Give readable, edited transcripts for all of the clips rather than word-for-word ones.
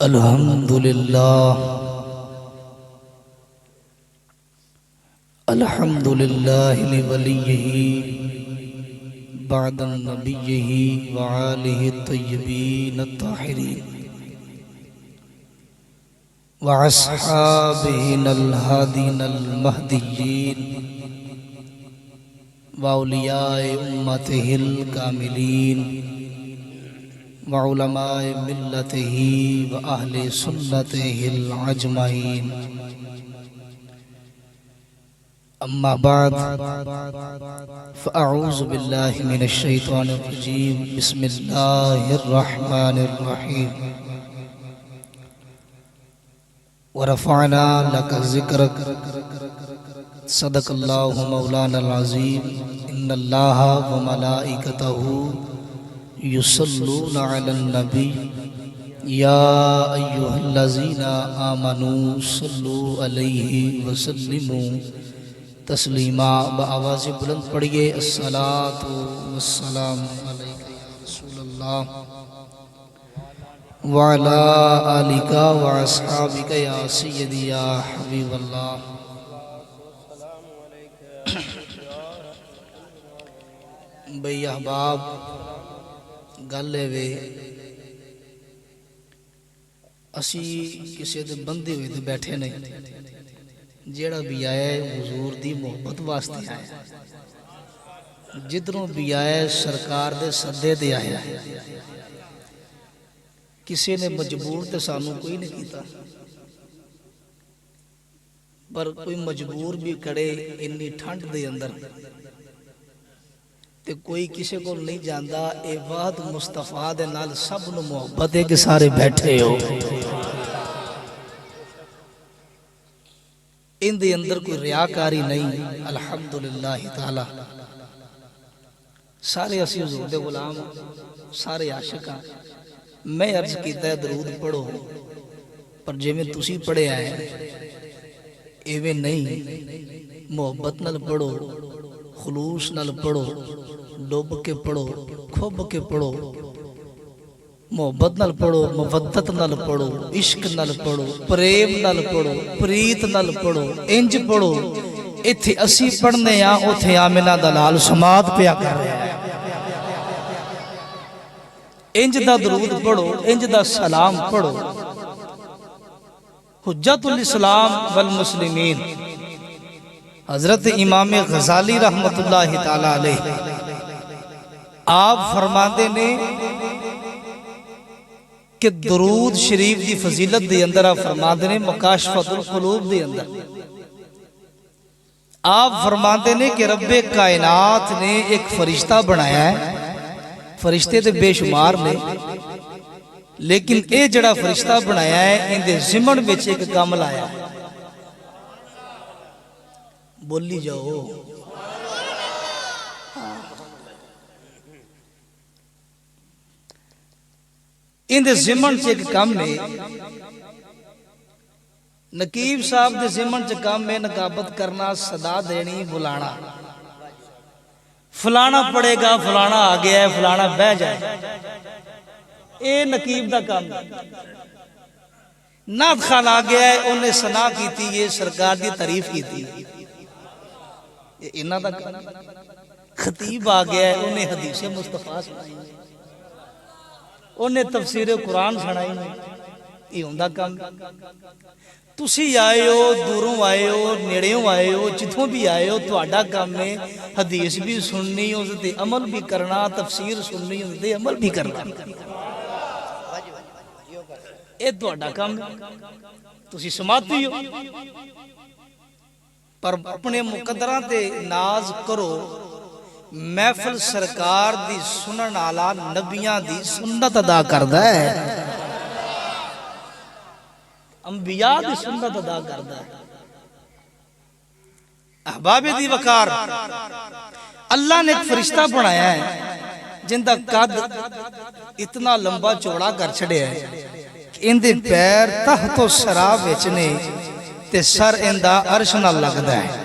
अल्हम्दुलिल्लाह अल्हम्दुलिल्लाहि लिवलिय्यिही बअदन नबिय्यिही व आलिहि तय्यबीन अत्ताहिरीन व अस्हाबिहिल हादीनल महदिय्यीन व औलियाए उम्मतिहिल कामिलीन व उलमाए मिल्लतिही व अहले सुन्नतिहिल अजमईन। अम्मा बाद फ़अऊज़ु बिल्लाहि मिनश शैतानिर रजीम। बिस्मिल्लाहिर रहमानिर रहीम। व रफ़अना लका ज़िक्रक सदक़ल्लाहु मौलानल अज़ीम। इन्नल्लाहा व मलाइकतहु युसल्लूना अलन नबी या अय्युहल्लज़ीना आमनू सल्लू अलैहि व सल्लिमू तस्लीमा। बआवाज़ बुलंद पढ़िए अस्सलातु वस्सलामु अलैका या रसूलल्लाह व अला आलिका व अस्हाबिका या सय्यदी या हबीबल्लाह। बई अहबाब गल वे असी किसी दे बंदे हुए बैठे नहीं, जेड़ा भी आया हुजूर दी मोहब्बत वास्ते आया, जिधरों भी आया सरकार दे सदे ते आया। किसी ने मजबूर ते सानू कोई नहीं किया, पर कोई मजबूर भी खड़े इन्नी ठंड दे अंदर ते कोई किसी को नहीं जानता। ए वाद मुस्तफा दे नाल सब नू मोहब्बत है कि सारे बैठे हो। इन दे अंदर कोई रियाकारी नहीं। अल्हम्दुलिल्लाह ताला सारे असी हुजूर दे गुलाम, सारे आशिक हां। मैं अर्ज कीता है दरूद पढ़ो, पर जिवें तुसी पढ़े आए एवें नहीं। मोहब्बत नाल पढ़ो, खुलूस नाल पढ़ो, डुब के पढ़ो, खुब के पढ़ो, मोहब्बत नाल पढ़ो, मुवद्दत नाल पढ़ो, इश्क नाल पढ़ो, प्रेम नाल पढ़ो, प्रीत नाल पढ़ो, इंज पढ़ो। इत्थे असी पढ़ने आ, उथे आमिना दा लाल समात पिया कर रहा है। इंज दा दरूद पढ़ो, इंज दा सलाम पढ़ो। हुज्जतुल इस्लाम वल मुस्लिमीन हजरत इमाम गजाली रहमतुल्लाहि ताला अलैह आप फरमाते ने कि दरूद शरीफ दी फजीलत दे अंदर आप फरमाते ने मुकाशफतुल कुलूब दे अंदर आप फरमाते ने कि रब्बे कायनात ने एक फरिश्ता बनाया है। फरिश्ते तो बेशुमार ने, लेकिन ये जड़ा फरिश्ता बनाया है इनके जिमन विच एक काम लाया। बोली जाओ इनके जिमन च एक काम है। नकीब साहब के जिमन च काम है नकाबत करना, सदा देनी, बुलाना। फलाना पड़ेगा, फलाना आ गया है, फलाना बह जाए, ये नकीब का काम। नात खान आ गया है, उन्हें सना की है, सरकार की तारीफ की। इन्हां दा काम। खतीब आ गया है, उन्हें हदीसे मुस्तफा सुनाई, उन्हें तफसीर कुरान सुनाई। ये उनका काम। तुसी आए हो, दूरों आए हो, नेड़ेों आए हो, जिथों भी आए हो, तुहाडा काम है हदीस भी सुननी, उस ते अमल भी करना, तफसीर सुननी, उस ते अमल भी करना। ये तुहाडा काम है, तुसी समाती हो। पर अपने मुकद्दरां ते नाज करो। महफिल सरकार दी सुनन आला नबियां दी सुन्नत अदा करदा है, अंबिया दी सुन्नत अदा करदा है। अहबाबे दी वकार अल्लाह ने एक फरिश्ता बनाया है जिंदा कद इतना लंबा चौड़ा कर छड़िया है। इनके पैर तहतो शराब विच ने ते सर इंदा अर्श नाल लगदा है।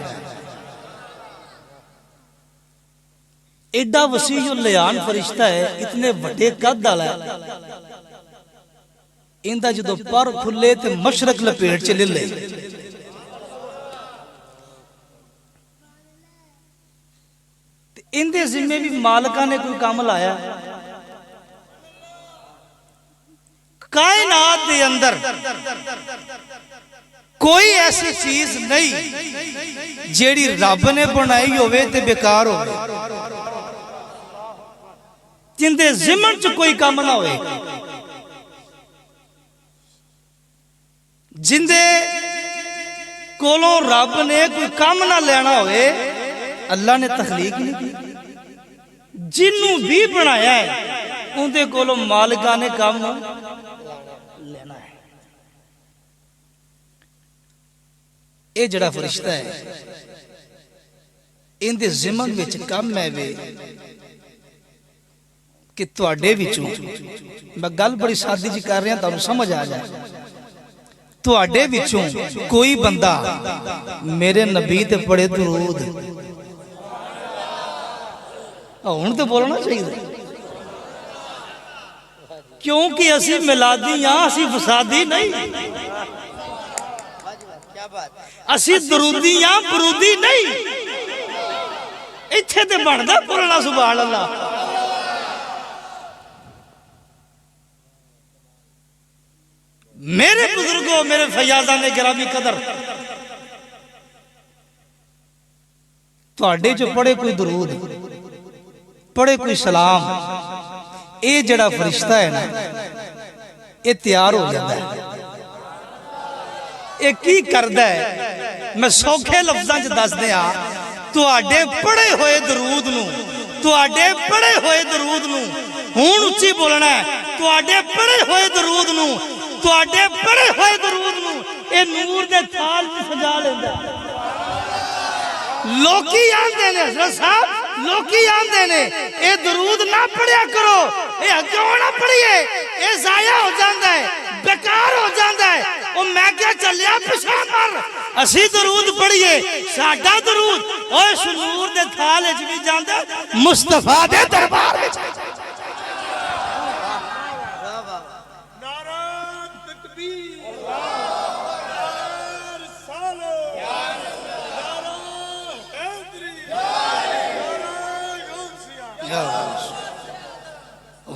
एडा वसीउल लियान फरिश्ता है, इतने बड़े कद वाला है। इंदा जो पर खुले तो मशरक लपेट च ले ले। इंदे जिम्मे भी मालिका ने कोई काम लाया। कायनात के अंदर कोई ऐसी चीज नहीं जेड़ी रब ने बनाई होवे ते बेकार हो, जिंदे जिमन च कोई काम ना होए, जिंदे कोलों रब ने कोई काम ना लेना होए। अल्लाह ने तखलीक नहीं की, जिन्नू भी बनाया है उनके कोलों मालिका ने काम लेना है। ये जड़ा फरिश्ता है इनके जिमन विच कम है वे कि तुहाडे विचों, मैं गल बड़ी सादी जी कर रहा तुहानू समझ आ जाए, तुहाडे विचों कोई बंदा मेरे नबी ते पढ़े दुरूद, हुण तो बोलना चाहिए, क्योंकि असी मिलादी हाँ, असी फसादी नहीं, असी दरूदी हाँ, बरूदी नहीं। इत्थे ते बनदा बोलना सुभान अल्लाह। मेरे बुजुर्गों, मेरे फयाजा ने गिरामी कदर, तुहाडे जो पढ़े कोई दरूद, पढ़े कोई सलाम, ये जड़ा फरिश्ता है ना, ये तैयार हो जाता है। ये की करदा है, मैं सौखे लफ्जां च दस दिया, तुहाडे पढ़े हुए दरूद नूं, तुहाडे पढ़े हुए दरूद नूं हुण उच्ची बोलना है, तुहाडे पढ़े हुए दरूद नूं, तुहाडे पढ़े हुए दरूद नूं ये नूर दे थाल च सजा लेंदा। लोकी आंदे ने हज़रत साहब, लोकी आंदे ने ये दरूद ना पढ़िया करो, ये क्यों ना पढ़िए, ये जाया हो जाता है, बेकार हो जाता है। और मैं क्या चलिया पिछा मर, असी दरूद पढ़िए, साडा दरूद ओए नूर दे थाल विच भी जांदा, मुस्तफा दे दरबार विच।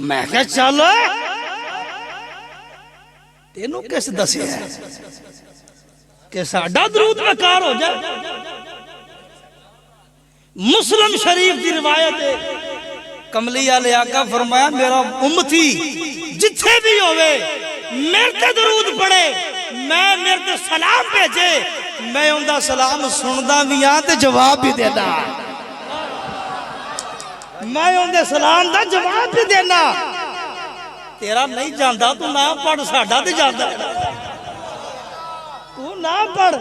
मैं क्या चल तेनू किस दसिया कि साडा दरूद बेकार हो जाए। मुस्लिम शरीफ की रिवायत है, कमली वाले आका फरमाया मेरा उम्मती जिथे भी होवे मेरे ते दरूद पढ़े, मैं मेरे ते सलाम भेजे, मैं उनका सलाम सुनदा भी हाँ ते जवाब भी देना, मैं उनके सलाम का जवाब भी देना। तेरा नहीं जाता तू ना पढ़, साडा ते जाता, तू ना पढ़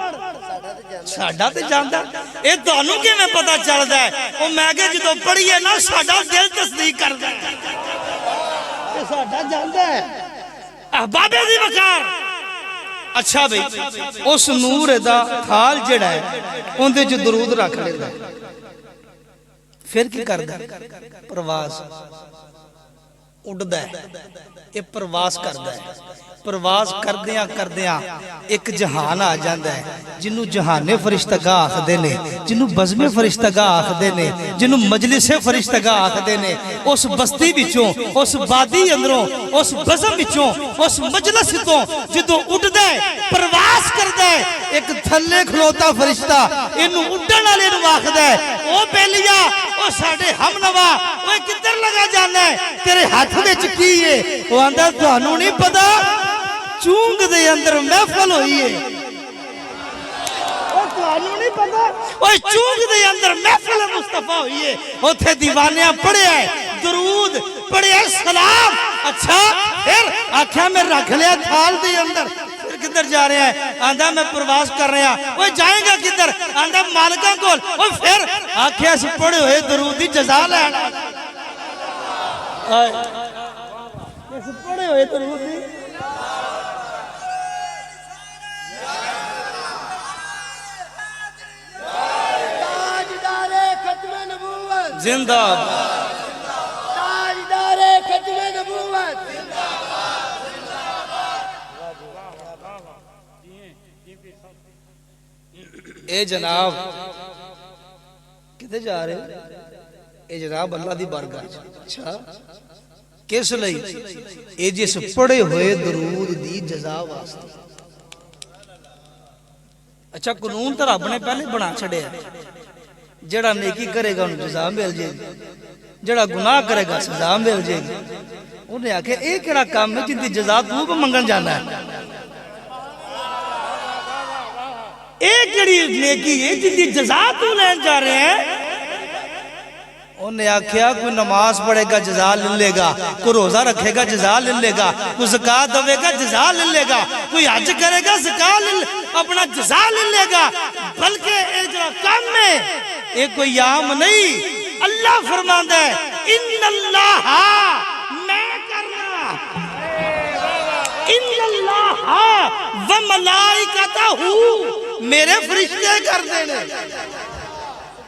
साडा ते जाता। ये तुहानू किवें पता चलता है? वो मैं क्या जो पढ़िए ना साडा दिल तस्दीक करदा है, साडा जाता है अहबाबे दी वकार। अच्छा भाई, उस नूर दा थाल जिहड़ा है उहदे च दरूद रख लेंदा, फिर की करदा? प्रवास उड़दा है, ये प्रवास करदा है। प्रवास करदियां करदियां एक जहान आ जाता है, जिन्हों जहाने फरिश्तगा आखदे ने, जिन्हों बज़मे फरिश्तगा आखदे ने, जिन्हों मजलिसे फरिश्तगा आखदे ने। उस बस्ती विचों, उस वादी अंदरों, उस बज़म विचों, उस मजलिस तो जो उड़दा है, प्रवास करदा है, एक थल्ले खलोता फरिश्ता इनू उड़न वाले नू आखदा है, ओ बेलिया, ओ साडे हमनवा, ओए किधर लगा जाना है, तेरे हाथ विच की है? वो आंदा तुहानू नहीं पता, चूंग दे अंदर महफल हुई है। तुहानू नहीं पता, ओए चूंग दे अंदर महफल मुस्तफा हुई है, उथे दीवानिया पढ़े है दरूद, पढ़े है सलाम। अच्छा फिर आख्या मैं रख लिया थाल दे अंदर, फिर किधर जा रहा है? आंदा मैं प्रवास कर रहा। ओए जाएगा किधर? आंदा मालिका कोल। ओए फिर आख्या से पढ़े हुए दरूद दी जजा लैना, पढ़े हुए दरूद दी जिंदाबाद, ताजदारे खत्मे नबूवत, ए जनाब किते जा रहे हो? ए जनाब अल्लाह दी बारगाह। अच्छा किस लई? ए जिस पढ़े हुए दरूद दी जजा वास्ते। अच्छा कानून तो रब ने पहले बना छड़िया, जेड़ा नेकी करेगा उन्हें जजा मिल जाएगी, जेड़ा गुनाह करेगा सजा मिल जाएगी। उन्हें आखे ये केड़ा काम है जिंदी जजा तू मंगन जाना है? एक केड़ी नेकी है जिंदी जजा तू लेन जा रहे हैं? उन्हें आख्या कोई नमाज पढ़ेगा जजा ले लेगा, कोई रोजा रखेगा जजा ले लेगा, कोई ज़कात देगा जजा ले लेगा, कोई हज करेगा ज़कात अपना जजा ले लेगा। बल्कि ये जो काम है ये कोई आम नहीं। अल्लाह फरमाता है इन्नल्लाह मैं करना, इन्नल्लाह व मलाइकतहू मेरे फरिश्ते कर देने।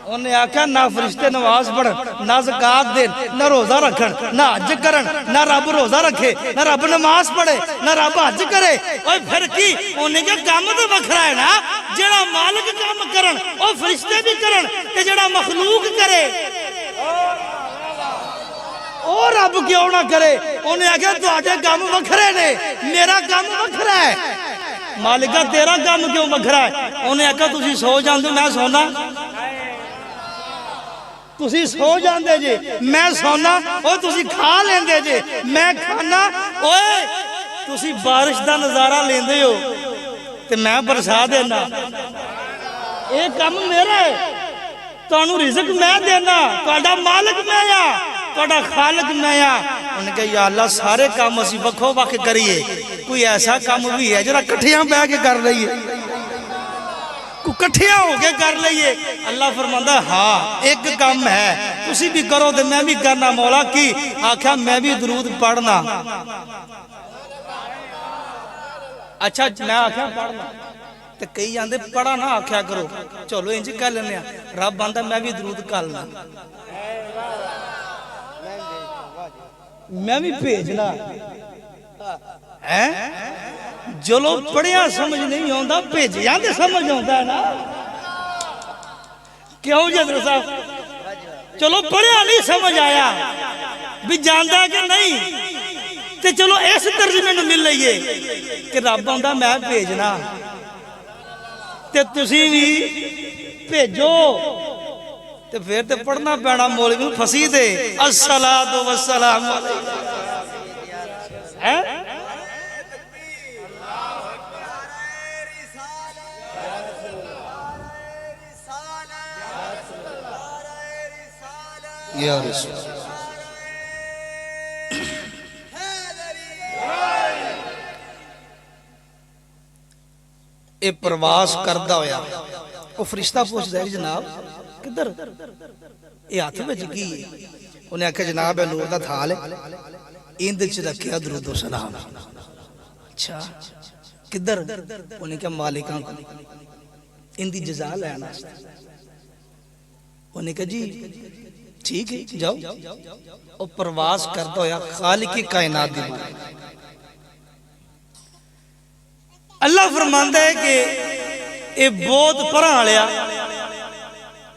उन्हें आख्या ना फरिश्ते नमाज पढ़न, ना ज़कात देन, ना रोजा रखन, ना हज करन, ना रब रोजा रखे, ना रब नमाज पढ़े, ना रब हज करे। और फिर की उन्हें क्या काम तो वखरा है ना, जेड़ा मालिक काम करन और फरिश्ते भी करन ते जेड़ा मखलूक करे और रब क्यों ना करे? उन्हें आख्या तुहाडे काम वखरे ने, मेरा काम वखरा है। मालिका तेरा काम क्यों वखरा है? उन्हें आख्या तुसी सो जांदे मैं सोना, तुसी सो जाते जे मैं सोना, और तुसी खा लेंदे जे मैं खाना। ओए तुसी बारिश का नजारा लेंदे हो ते मैं बरसा देना, ये काम मेरा है। तुहानू रिज़्क मैं देना, तुहाडा मालिक मैं आ, तुहाडा खालिक मैं आ। उन्हें कहा या अल्लाह सारे काम असीं वखो वख करिए, कोई ऐसा काम भी है जरा कट्ठियां बह के कर लईए, कट्ठिया हो के कर लीए। अल्लाह फरमांदा हाँ एक काम है, तुसी भी करो तो मैं भी करना। मौला की आख्या मैं भी दरूद पढ़ना। अच्छा मैं आख्या पढ़ना तो कई आंदे पढ़ा ना आख्या करो, चलो इंज कर लेने। रब आंदा मैं भी दरूद करना, मैं भी भेजना है। चलो पढ़िया समझ नहीं आता, भेजिया तो समझ आता है ना। क्यों जदर साहब? चलो पढ़िया नहीं समझ आया भी जानता कि नहीं, तो चलो इस तर्जमे में मिल लीए कि रब आंदा मैं भेजना ते तुसी भी भेजो। तो फिर तो पढ़ना पैना मौलवी फसी दे अस्सलातु वस्सलाम है। ये प्रवास करदा होया वो फरिश्ता पूछदा है जनाब किधर? ये हाथ विच की? उन्हें आख्या जनाब है नूर दा थाल है, इंद च रखिया दरूद व सलाम। अच्छा किधर? उन्हें क्या मालिकां को इंदी जजा लैन वास्ते। उन्हें कहा जी ठीक है जाओ। और प्रवास करता होया खालिक कायनात दी बात। अल्लाह फरमांदा है कि ये बहुत परां वालिया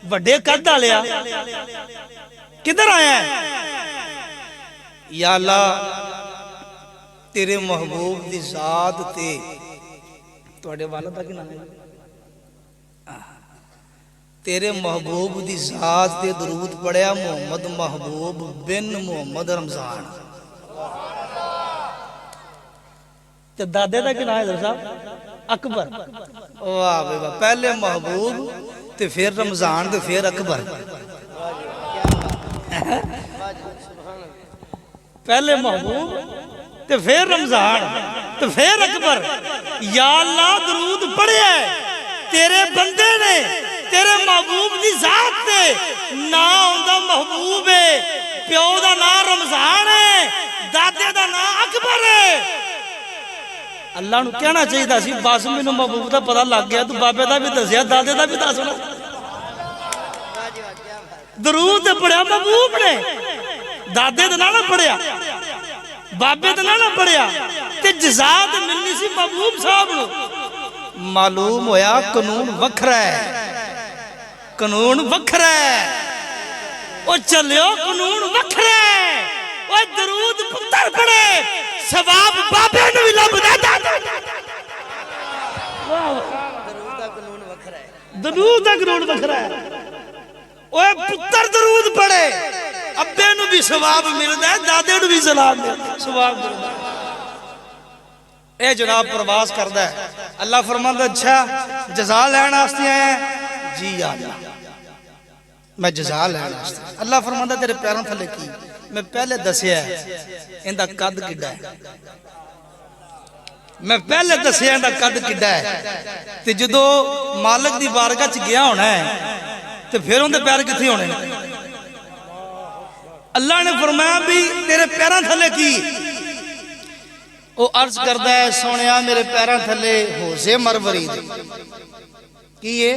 वड्डे कद वालिया किधर आया है? या अल्लाह तेरे महबूब दी जात ते तुहाडे वाला दा की नाम है? तेरे महबूब दी जात ते दरूद पढ़िया मोहम्मद महबूब बिन मोहम्मद रमजान। ते दादे दा की नाम है साहब? अकबर। वाह भाई वाह, पहले महबूब ते फिर रमजान ते फिर अकबर। पहले महबूब ते फिर रमजान ते फिर अकबर। या अल्लाह दरूद पढ़िया तेरे बंदे ने, तेरे महबूब की जात ते ना उनका महबूब है, प्यो का नाम रमजान है, दादे का नाम अकबर है। अल्लाह नूं कहना चाहिए सी बस मैनूं महबूब का पता लग गया, तू बाबे का भी दसिया दादे का भी दस। दरूद पढ़िया महबूब ने, दादे का ना पढ़िया, बाबे का ना पढ़िया, ते जज़ा ते मिलनी सी महबूब साहब नूं। मालूम होया कानून वखरा है, कानून वखरा है। ओ चलियो कानून वखरा है। ओ दरूद पुत्र पड़े सवाब बाबे नूं भी लभदा। दरूद दा कानून वखरा है। ओए पुत्र दरूद पड़े अब्बे नूं भी सवाब मिलदा है, दादे नूं भी सवाब मिलदा है। ए जनाब प्रवास करदा है। अल्लाह फरमांदा अच्छा जज़ा लैण वास्ते आया जी आ जा, मैं जज़ा लैण वास्ते। अल्लाह फरमांदा तेरे पैरों थले की? मैं पहले दसिया इंदा कद किड्डा है, मैं पहले दसिया इंदा कद किड्डा है। ते जदों मालिक दी बारगाह च गया होना है ते फिर उनके पैर कित्थे होने? अल्लाह ने फरमाया भी तेरे पैरों थले की? वो अर्ज करता है सोनिया मेरे पैरों थले होजे मरवरीद की है?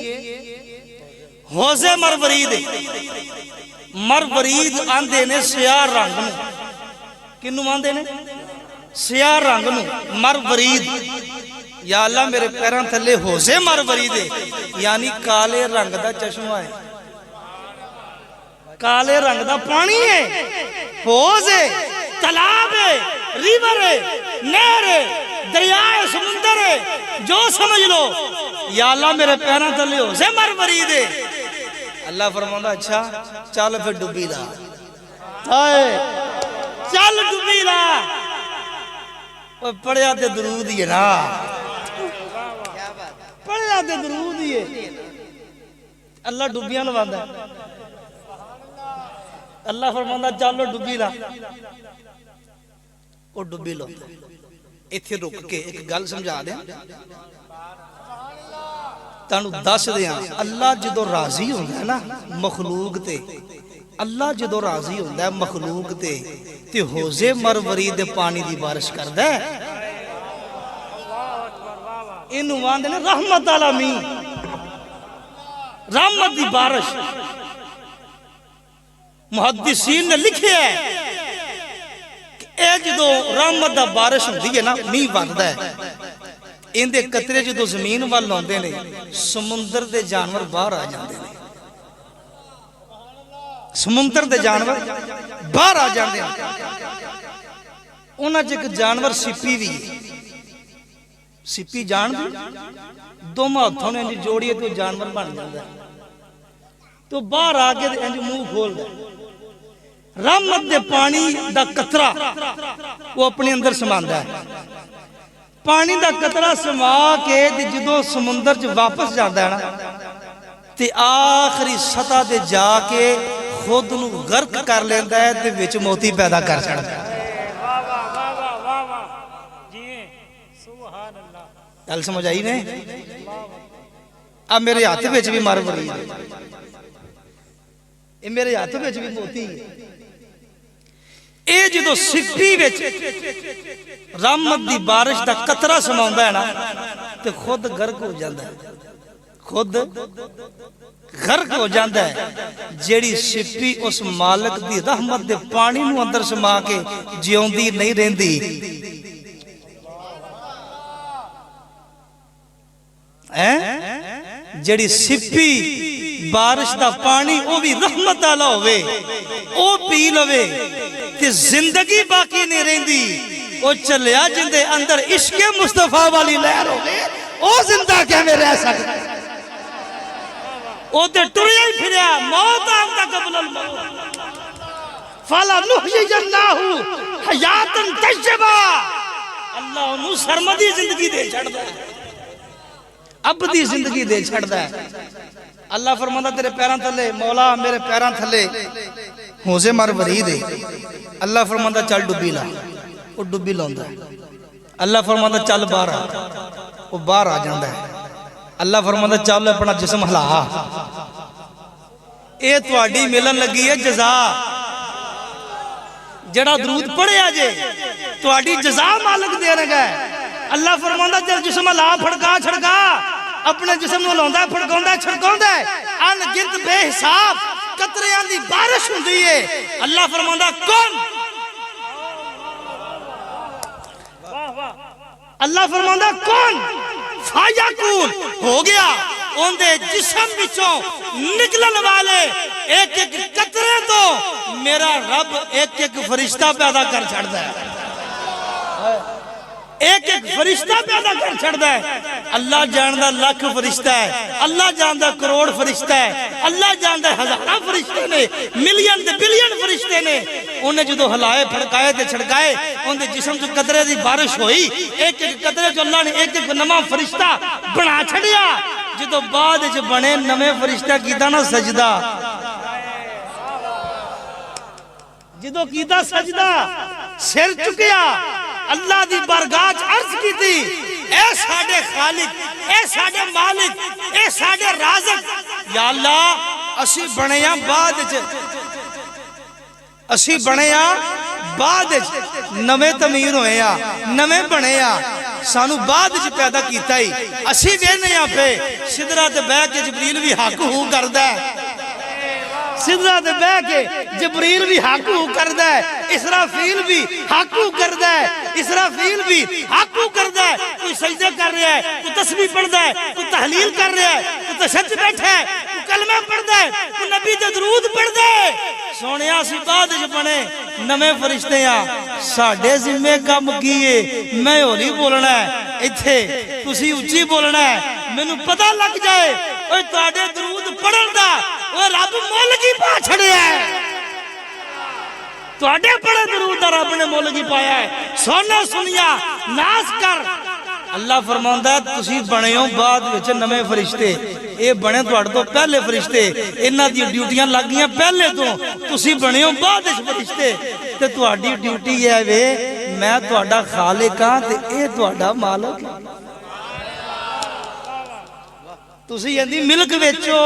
होजे मरवरीद। मरवरीद आंदे ने सियाह रंग नूं। किनू आंदे ने? सियाह रंग नूं मरवरीद। या अल्लाह मेरे पैरों थले होजे मरवरीद यानी काले रंग दा चश्मा है, काले रंग दा पानी है, होज है, तालाब है, रिवर है, नहर है, दरिया है, समुंदर है, जो समझ लो। या अल्लाह मेरे पैरों तले हो से मरवरी दे। अल्लाह फरमांदा अच्छा चल फिर डुबी ला, चल डुबी ला। पढ़िया ते दरूद ही है ना, पढ़िया ते दरूद ही है। अल्लाह डुबियां लवांदा। अल्लाह फरमांदा चलो डुबी ला। वो डुबी लो। इत्थे रुक के एक गल समझा दें, तानू दस दें। अल्लाह जदों राजी होंदा है ना मखलूक ते, अल्लाह जदों राजी होंदा है मखलूक ते होजे मरवरी दे पानी दी बारिश करदा है। इनू आंदे ने रहमत वाला मीं, रहमत दी बारिश। मुहद्दिसीन ने लिखे है कि जो रहमत दा बारिश होंदी है ना, मींह वरदा है, इहदे कतरे जो जमीन वाल आउंदे ने समुंदर दे जानवर बाहर आ जाते हैं। समुंदर दे जानवर बाहर आ जाते हैं। उन्हां च एक जानवर सिप्पी भी, सिप्पी जान दोवां हत्थों ने जोड़िए तो जानवर बन जाता है। तो बाहर आके इंज मुंह खोलदा, रहमत दे पानी दा कतरा वो अपने अंदर समांदा है। पानी दा कतरा समा के जदों समुंदर च वापस जाता है ना, ते आखिरी सतह ते जाके खुद नूं गर्क कर लेंदा है ते विच मोती पैदा कर छड़दा है। गल समझ आई ने? अब मेरे हाथ विच भी मरवरी है, मेरे हाथ विच भी मोती है। ये जो सिप्पी विच रहमत दी बारिश दा कतरा समांदा है ना, ते खुद गर्क हो जाता है, खुद गर्क हो जाता है। जेड़ी सिप्पी उस मालिक दी रहमत दे पानी नूं अंदर समा के जिउंदी नहीं रहिंदी। जेड़ी सिप्पी बारिश दा पानी वो भी रहमत वाला होवे, ओ पी लवे ते जिंदगी बाकी नहीं रहिंदी। ओ चलिया जिंदे अंदर इश्क मुस्तफा वाली लहर होवे, ओ जिंदा किवें रह सकदा? ओ ते टुरिया ही फिरया मौत आंदा कबल मौत। फला नुहयिजन्नाहु हयातन तय्यबा। अल्लाह ओनू सरमदी जिंदगी दे छड़दा है, अबदी जिंदगी दे छड़दा है। अल्लाह फरमांदा तेरे पैरों थले मौला मेरे पैरों थले होजे मरवरी दे। अल्लाह फरमांदा चल डुबी ला, वो डुबी लाउंदा है। अल्लाह फरमांदा चल बाहर आ, वो बाहर आ जांदा है। अल्लाह फरमांदा चल अपना जिस्म हिला, ये तुहाडी मिलन लगी है जज़ा। जेड़ा दरूद पढ़िया जे तुहाडी जज़ा मालिक दे लगा है। अल्लाह फरमांदा चल जिस्म हिला, फड़का छड़का, अपने जिस्म नूं हिलाउंदा फड़काउंदा छड़काउंदा अनगिनत बेहिसाब कतरियां दी बारिश हुंदी है। अल्लाह फरमांदा कौन? अल्लाह फरमांदा कौन? फायकून हो गया। उनके जिस्म विचों निकलन वाले एक एक कतरे तो मेरा रब एक एक फरिश्ता पैदा कर छड़दा है, एक एक फरिश्ता पैदा कर छड़दा है। अल्लाह जानदा लाख फरिश्ता है, अल्लाह जानदा करोड़ फरिश्ता है, अल्लाह जानदा हजारां फरिश्ते ने, मिलियन ते बिलियन फरिश्ते ने। उन्हें जो हलाए फड़काए ते छड़काए उनके जिस्म च कतरे की बारिश हुई, एक एक कतरे च अल्लाह ने एक एक नवा फरिश्ता बना छड़िया। जो बाद च बने नवे फरिश्ता कीता ना सजदा, जो कीता सजदा सिर चुकिया अल्लाह दी बारगाह च अर्ज की थी, ए साडे खालिक, ए साडे मालिक, ए साडे राज़िक। या अल्लाह असी बने आ बाद च, असी बने आ बाद च, नवे तमीर होए आ, नवे बने आ, सानू बाद च पैदा कीता ही। असी वेने आ पे सिदरा ते बह के जबरील भी हक हू करदा है, सिदरा ते बह के जबरील भी हक हू करदा है, इसराफील भी हक हू करदा है, इसराफील भी हक हू करदा है। कोई सजदे कर रहा है, कोई तस्बीह पढ़दा है, कोई तहलील कर रहा है, कोई तशहहुद बैठा है, कोई कलमा पढ़दा है, कोई नबी दे दरूद पढ़दा है। सोनिया सी बाद च बने नवे फरिश्ते आ, साडे जिम्मे काम की है। मैं हौली बोलना है, इत्थे तुसी उच्ची बोलना है, मैनू पता लग जाए ओए तुहाडे दरूद पढ़न दा ओए रब मुल की पा छड़िया है, तुहाडे पढ़े दरूद दा रब ने मुल की पाया है। सोना सुनिया नाज कर। अल्लाह फरमांदा है तुसी बने हो बाद विच नवे फरिश्ते, ये बने तुहाडे तो पहले फरिश्ते, इन्हां दी ड्यूटियां लग गईयां पहले तो, तुसी बने हो बाद विच फरिश्ते। ते तुहाडी ड्यूटी है वे मैं तुहाडा खालिक हां ते ये तुहाडा मालिक है। तुसी इंदी मिल्क बेचो,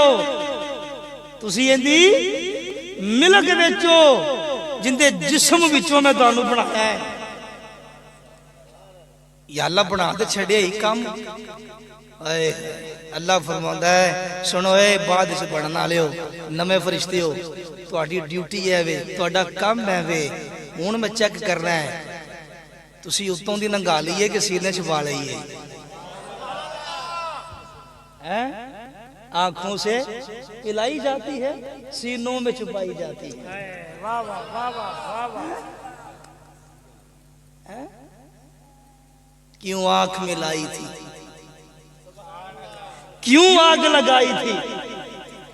तुसी इंदी मिल्क बेचो जिंदे जिस्म विचों मैं तुहानू बनाया है। या अल्लाह बना ते छड़िया ही काम। अल्लाह फरमांदा है सुनो ए बाद विच बनन वाले हो, नवे फरिश्ते हो, तुहाडी ड्यूटी है वे, तुहाडा काम है वे। हुण मैं चेक करना है तुसी उत्तों दी नंगा लईए कि सीने च पा लईए, आंखों से पिलाई जाती है, सीनों में छुपाई जाती है। वाह वाह वाह वाह वाह। क्यों आंख में लाई थी, क्यों आग लगाई थी,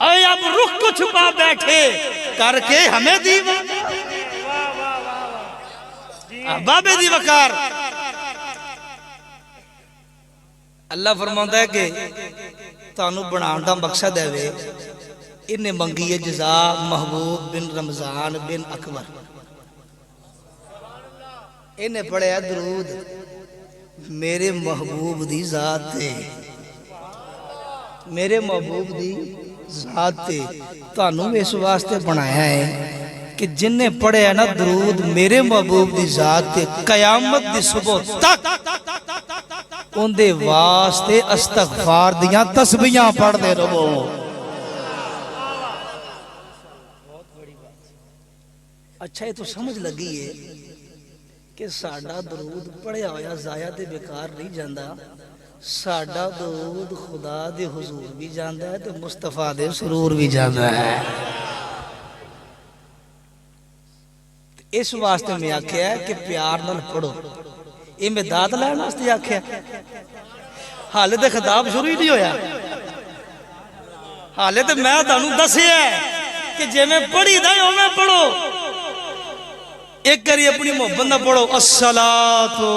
अरे अब रुख को छुपा बैठे करके हमें दीवाना। बाबे दी वकार। अल्लाह फरमांदा है कि तानू बनाने का मकसद है वे इन्हें मंगी है जजा महबूब बिन रमजान बिन अकबर। इन्हें पढ़िया दरूद मेरे महबूब दी जात ते, मेरे महबूब दी जात ते तानू इस वास्ते बनाया है कि जिन्हें पढ़िया ना दरूद मेरे महबूब दी जात ते कयामत दी सुबह तक उनदे वास्ते इस्तगफार दियां तस्बीहां पढ़दे रहो। अच्छा ये तो समझ लगी है कि साडा दरूद पढ़िया होया जाया ते बेकार नहीं जाता, साडा दरूद खुदा दे हुजूर भी जाता है ते मुस्तफा दे सुरूर भी जाता है। इस वास्ते मैं आख्या कि प्यार नाल पढ़ो। ये मैं दात लैण वास्ते आख्या, हाले तो खिताब शुरू ही नहीं होया, हाले तो मैं तुहानू दसिया कि जिवें पढ़ी दा उवें पढ़ो। एक करी अपनी मोहब्बत ना पढ़ो, अस्सलातु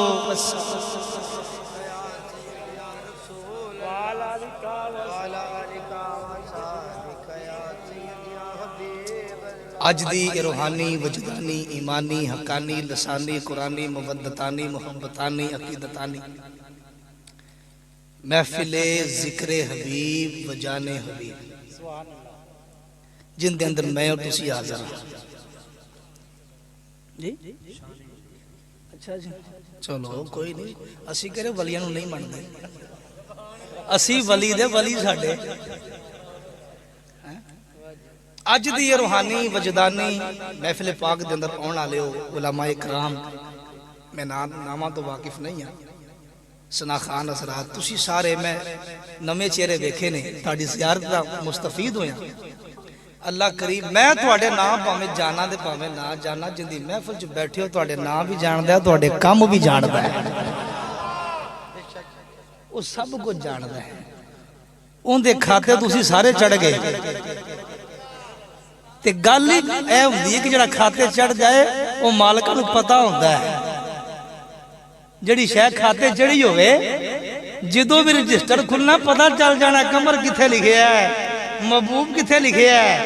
अज दी रूहानी वजदानी ईमानी हकानी लसानी कुरानी मुवद्दतानी मुहब्बतानी अकीदतानी महफिले जिक्रे हबीब वजाने हबीब जिंदे अंदर मैं और तुसी हाज़िर हां जी। अच्छा जी चलो कोई नहीं, असी करे वलियां नूं नहीं मनदे, असी वली दे वली साडे। अज दी रूहानी वजदानी महफिल पाक दे अंदर आउण वाले हो उलमा इकराम, मैं नामां तो वाकिफ नहीं हाँ, सना खान असरात तुसी सारे मैं नवे चेहरे वेखे ने तुहाडी ज़ियारत दा मुस्तफीद होया। अल्लाह करीम मैं तुहाडे नाम भावें जाना ते भावें ना जाना, जिंदी महफिल च बैठे हो तुहाडे नाम भी जानदा है, तुहाडे काम भी जानदा है, वो सब कुछ जानदा है। उनके खाते तुसी सारे चढ़ गए। ते गल ही ऐ हुंदी है कि जिहड़ा खाते चढ़ जाए वो मालकां नूं पता हुंदा है। जिहड़ी शै खाते चढ़ी होवे जदों भी रजिस्टर खुलना पता चल जाना कमर किथे लिखिया है, महबूब किथे लिखिया है,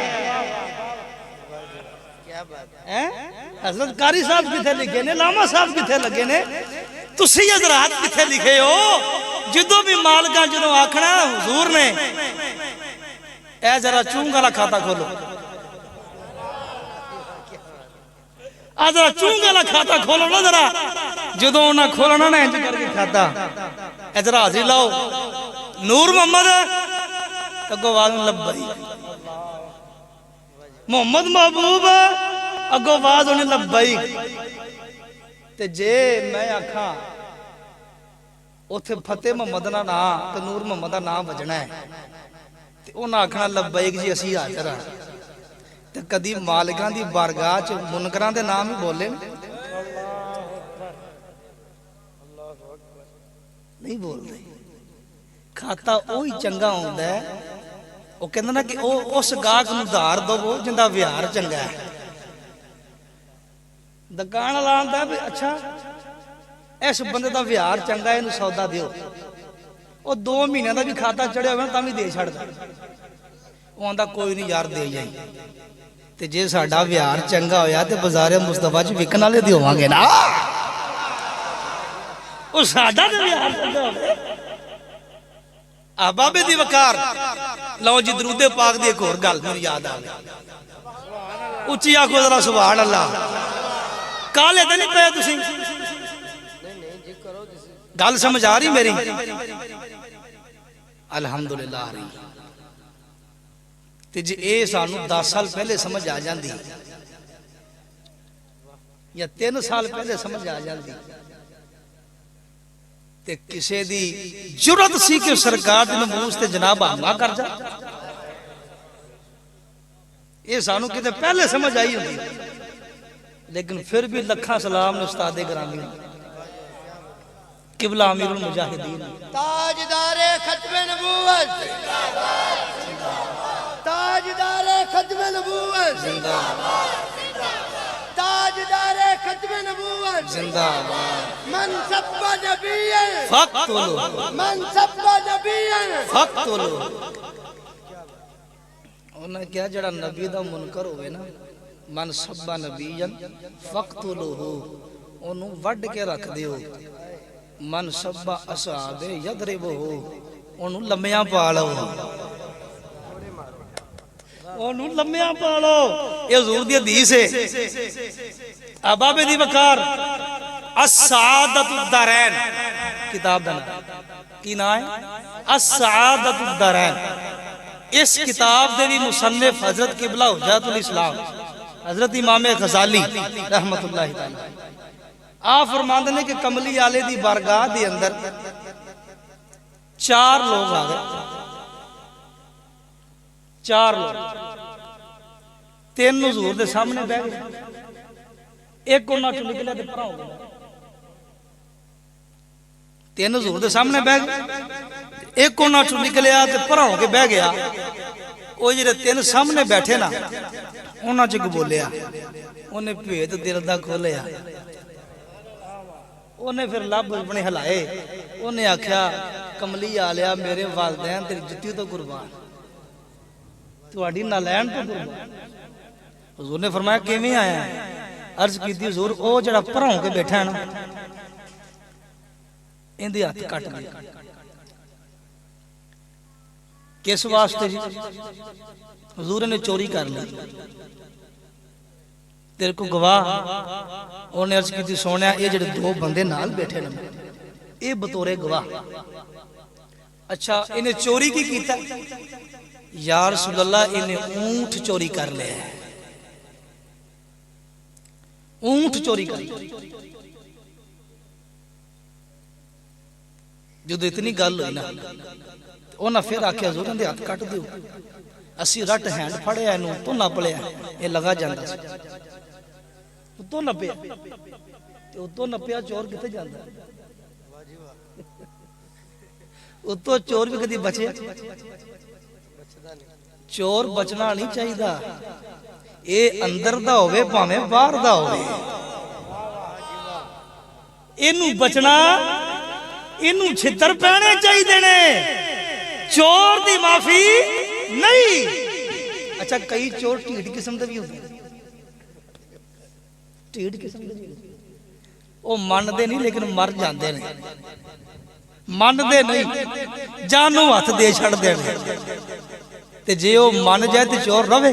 हजरत कारी साहब किथे लिखे ने, लामा साहब किथे लगे ने, तुसी हजरात किथे लिखे हो। जदों भी मालका जदों आखना हुजूर ने ए जरा चूंग वाला खाता खोलो, आ जरा चूंग वाला खाता खोलो ना जरा। जदों उन्हें खोलना ना इंज करके खाता ए जरा हाजिरी लाओ नूर मोहम्मद अगो आवाज लब्बई, मोहम्मद महबूब अगो आवाज होनी लब्बई। ते जे मैं आखा उथे फतेह मोहम्मद ना ना ते नूर मोहम्मद का नाम बजना है ते उन्हें आखना लब्बैक जी असी हाजर हाँ। ते कदी मालिकां दी बारगाह च मुनकरां दे नाम ही बोले नहीं बोलते। खाता वही चंगा होंदा है, वो कहंदा ना कि उस गाहक नूं उधार दवो जिंदा व्यवहार चंगा है। दुकान वाला आंदा भी अच्छा इस बंदे का व्यवहार चंगा है, इनू सौदा दिओ। वो 2 महीने का भी खाता चढ़िया हो तां भी दे छड़दा। वो आंदा कोई नहीं यार दे जाई। ते जे साडा व्यवहार चंगा होया ते बाजारे मुस्तफा च विकण वाले दी होवांगे ना। वो साडा ते व्यवहार चंगा होवे। अहबाबे दी वकार लो जी दरूदे पाक दी एक होर गल मेनू याद आ गई। उच्ची आखो जरा सुभान अल्लाह। काले ते नहीं पे तुसी? गल समझ आ रही मेरी? अल्हम्दुलिल्लाह रही। ते जे ए सानू 10 साल पहले समझ आ जाती या 3 साल पहले समझ आ जाती ते किसे दी जुरत सी कि सरकार दे नमूस ते जनाब हमला कर जा। ये सानू किते पहले समझ आई होंदी, लेकिन फिर भी लखा सलाम ने उस्ताद ग्रामी किबला अमीरुल मुजाहिदीन ताजदारे खत्मे नबूवत जिंदाबाद, ताजदारे खत्मे नबूवत जिंदाबाद, ताजदारे खत्मे नबूवत जिंदाबाद। मन सब्बा नबिय्यन फक्तुलु, मन सब्बा नबिय्यन फक्तुलु। उन्हें क्या जड़ा नबी दा मुनकर होवे ना, मन सब्बा नबिय्यन फक्तुलुहु, ओनू वड के रख दियो। मन सब्बा असहाबे यदरिबुहु, ओनू लम्मियां पा लो, ओनू लम्मियां पा लो। ये हुजूर दी हदीस है। अहबाबे दी वकार अस्सादतुद दरैन किताब दा नाम की नाम है अस्सादतुद दरैन। इस किताब दे भी मुसन्निफ हजरत किबला हुज्जतुल इस्लाम हजरत इमाम गजाली रहमतुल्लाह तआला आ फरमाते ने कि कमली आले दी बारगाह दे अंदर 4 लोग आ गए। 4 लोग, 3 हुजूर दे सामने बैठ गए, एक उन्हां चों निकलिया ते परा हो गया। 3 हुजूर दे सामने बैठ गए, एक उन्हां चों निकलिया ते परा हो के बह गया। वो जेह्ड़े 3 सामने बैठे ना उन्हां च एक बोलिया, उन्हें भेद दिल दा खोलिया। उन्हें फिर लब अपने हिलाए, उन्हें आख्या कमली आलिया मेरे वालदैन तेरी जुत्ती तो कुर्बान, तुहाडी नालैन तो कुर्बान। हुजूर ने फरमाया किवें आया? अर्ज की हुजूर ओ जड़ा परा हो के बैठा है ना इहदे हत्थ कट गए। किस वास्ते जी? हुजूर ने चोरी कर ली, तेरे को गवाह। उन्हें अर्ज की सोनिया ये जेडे 2 बंदे नाल बैठे ने ये बतौरे गवाह। अच्छा इन्हें चोरी की कीता? या रसूल अल्लाह इन्हें ऊंट चोरी कर लिया, ऊंट चोरी कर। ਜਦੋਂ ਇਤਨੀ ਗੱਲ ਹੋਈ ਨਾ ਉਹਨਾਂ ਫਿਰ ਆਖਿਆ ਹਜ਼ੂਰ ਇਹਦੇ ਹੱਥ ਕੱਟ ਦਿਓ। ਅਸੀਂ ਰੱਟ ਹੈਂਡ ਫੜਿਆ ਇਹਨੂੰ ਤੋਂ ਨੱਪ ਲਿਆ, ਇਹ ਲਗਾ ਜਾਂਦਾ ਸੀ ਉਤੋਂ ਨੱਪਿਆ ਤੇ ਉਤੋਂ ਨੱਪਿਆ। ਚੋਰ ਕਿੱਥੇ ਜਾਂਦਾ? ਉਤੋਂ ਚੋਰ ਵੀ ਕਦੀ ਬਚਿਆ? ਚੋਰ ਬਚਣਾ ਨਹੀਂ ਚਾਹੀਦਾ। ਇਹ ਅੰਦਰ ਦਾ ਹੋਵੇ ਭਾਵੇਂ ਬਾਹਰ ਦਾ ਹੋਵੇ, ਇਹਨੂੰ ਬਚਣਾ, ਇਹਨੂੰ ਛਿੱਤਰ ਪੈਣੇ ਚਾਹੀਦੇ ਨੇ। ਚੋਰ ਦੀ ਮਾਫੀ ਨਹੀਂ। ਅੱਛਾ ਕਈ ਚੋਰ ਢੀਠ ਕਿਸਮ ਦੇ ਵੀ ਹੁੰਦੇ, ਢੀਠ ਕਿਸਮ ਦੇ ਉਹ ਮੰਨਦੇ ਨਹੀਂ ਲੇਕਿਨ ਮਰ ਜਾਂਦੇ ਨੇ। ਮੰਨਦੇ ਨਹੀਂ, ਜਾਨੋਂ ਹੱਥ ਦੇ ਛੱਡਦੇ ਨੇ। ਤੇ ਜੇ ਉਹ ਮੰਨ ਜਾਏ ਤੇ ਚੋਰ ਰਵੇ